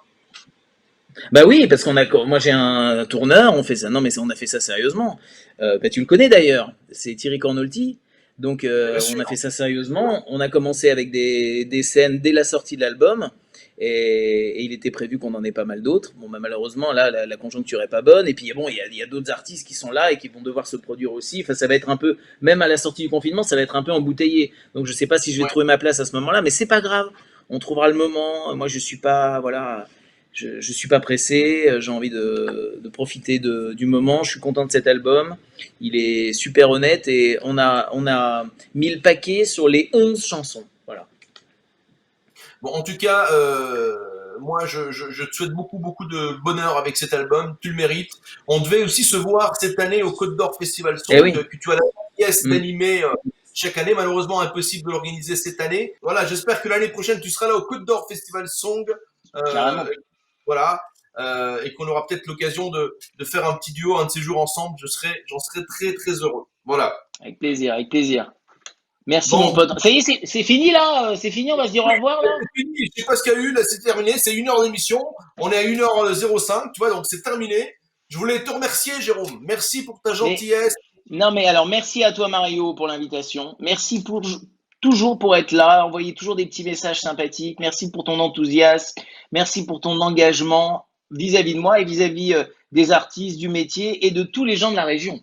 Bah oui, parce moi j'ai un tourneur, on fait ça. Non, mais on a fait ça sérieusement. Bah, tu le connais d'ailleurs, c'est Thierry Cornolti. Donc Bien on sûr. a fait ça sérieusement. On a commencé avec des scènes dès la sortie de l'album, et il était prévu qu'on en ait pas mal d'autres. Bon, bah, malheureusement là, la conjoncture est pas bonne. Et puis bon, il y a d'autres artistes qui sont là et qui vont devoir se produire aussi. Enfin, ça va être un peu, même à la sortie du confinement, ça va être un peu embouteillé. Donc je sais pas si je vais Ouais. trouver ma place à ce moment-là, mais c'est pas grave. On trouvera le moment. Moi, je suis pas, voilà. Je suis pas pressé, j'ai envie de profiter du moment. Je suis content de cet album. Il est super honnête et on a mis le paquet sur les 11 chansons. Voilà. Bon, en tout cas, moi, je te souhaite beaucoup, beaucoup de bonheur avec cet album. Tu le mérites. On devait aussi se voir cette année au Côte d'Or Festival Eh Song, oui. que tu as la pièce Mm. d'animer chaque année. Malheureusement, impossible de l'organiser cette année. Voilà, j'espère que l'année prochaine, tu seras là au Côte d'Or Festival Song. Euh, Carrément. voilà. Et qu'on aura peut-être l'occasion de faire un petit duo, un de ces jours ensemble. J'en serais très, très heureux. Voilà. Avec plaisir, avec plaisir. Merci mon Bon, pote. Ça y est, c'est fini là? C'est fini, on va se dire au revoir là? c'est fini. Je sais pas ce qu'il y a eu, là, c'est terminé. C'est 1 heure d'émission. On est à 1h05, tu vois, donc c'est terminé. Je voulais te remercier, Jérôme. Merci pour ta Mais gentillesse. non, mais alors merci à toi Mario pour l'invitation. Merci toujours pour être là, envoyer toujours des petits messages sympathiques. Merci pour ton enthousiasme. Merci pour ton engagement vis-à-vis de moi et vis-à-vis des artistes, du métier et de tous les gens de la région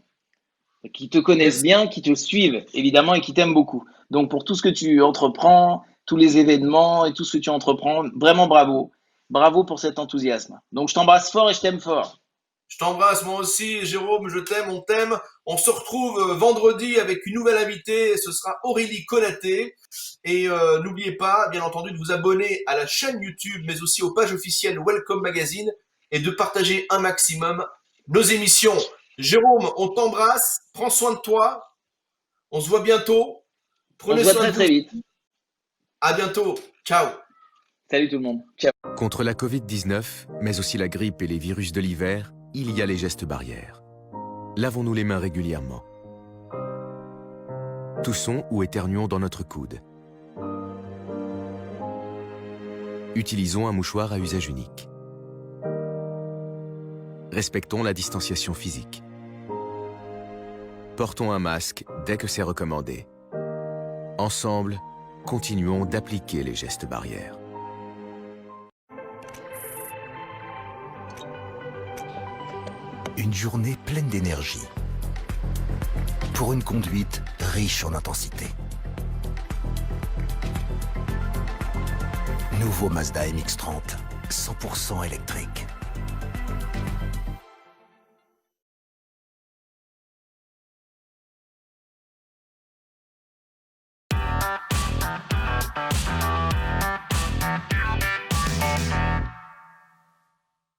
qui te connaissent Merci. bien, qui te suivent évidemment et qui t'aiment beaucoup. Donc pour tout ce que tu entreprends, tous les événements et tout ce que tu entreprends, vraiment bravo. Bravo pour cet enthousiasme. Donc je t'embrasse fort et je t'aime fort. Je t'embrasse, moi aussi, Jérôme. Je t'aime, on t'aime. On se retrouve vendredi avec une nouvelle invitée. Ce sera Aurélie Konaté. Et n'oubliez pas, bien entendu, de vous abonner à la chaîne YouTube, mais aussi aux pages officielles Welcome Magazine et de partager un maximum nos émissions. Jérôme, on t'embrasse. Prends soin de toi. On se voit bientôt. On se Prenez voit soin très de vous. très vite. À bientôt. Ciao. Salut tout le monde. Ciao. Contre la Covid-19, mais aussi la grippe et les virus de l'hiver, il y a les gestes barrières. Lavons-nous les mains régulièrement. Toussons ou éternuons dans notre coude. Utilisons un mouchoir à usage unique. Respectons la distanciation physique. Portons un masque dès que c'est recommandé. Ensemble, continuons d'appliquer les gestes barrières. Une journée pleine d'énergie. Pour une conduite riche en intensité. Nouveau Mazda MX-30, 100% électrique.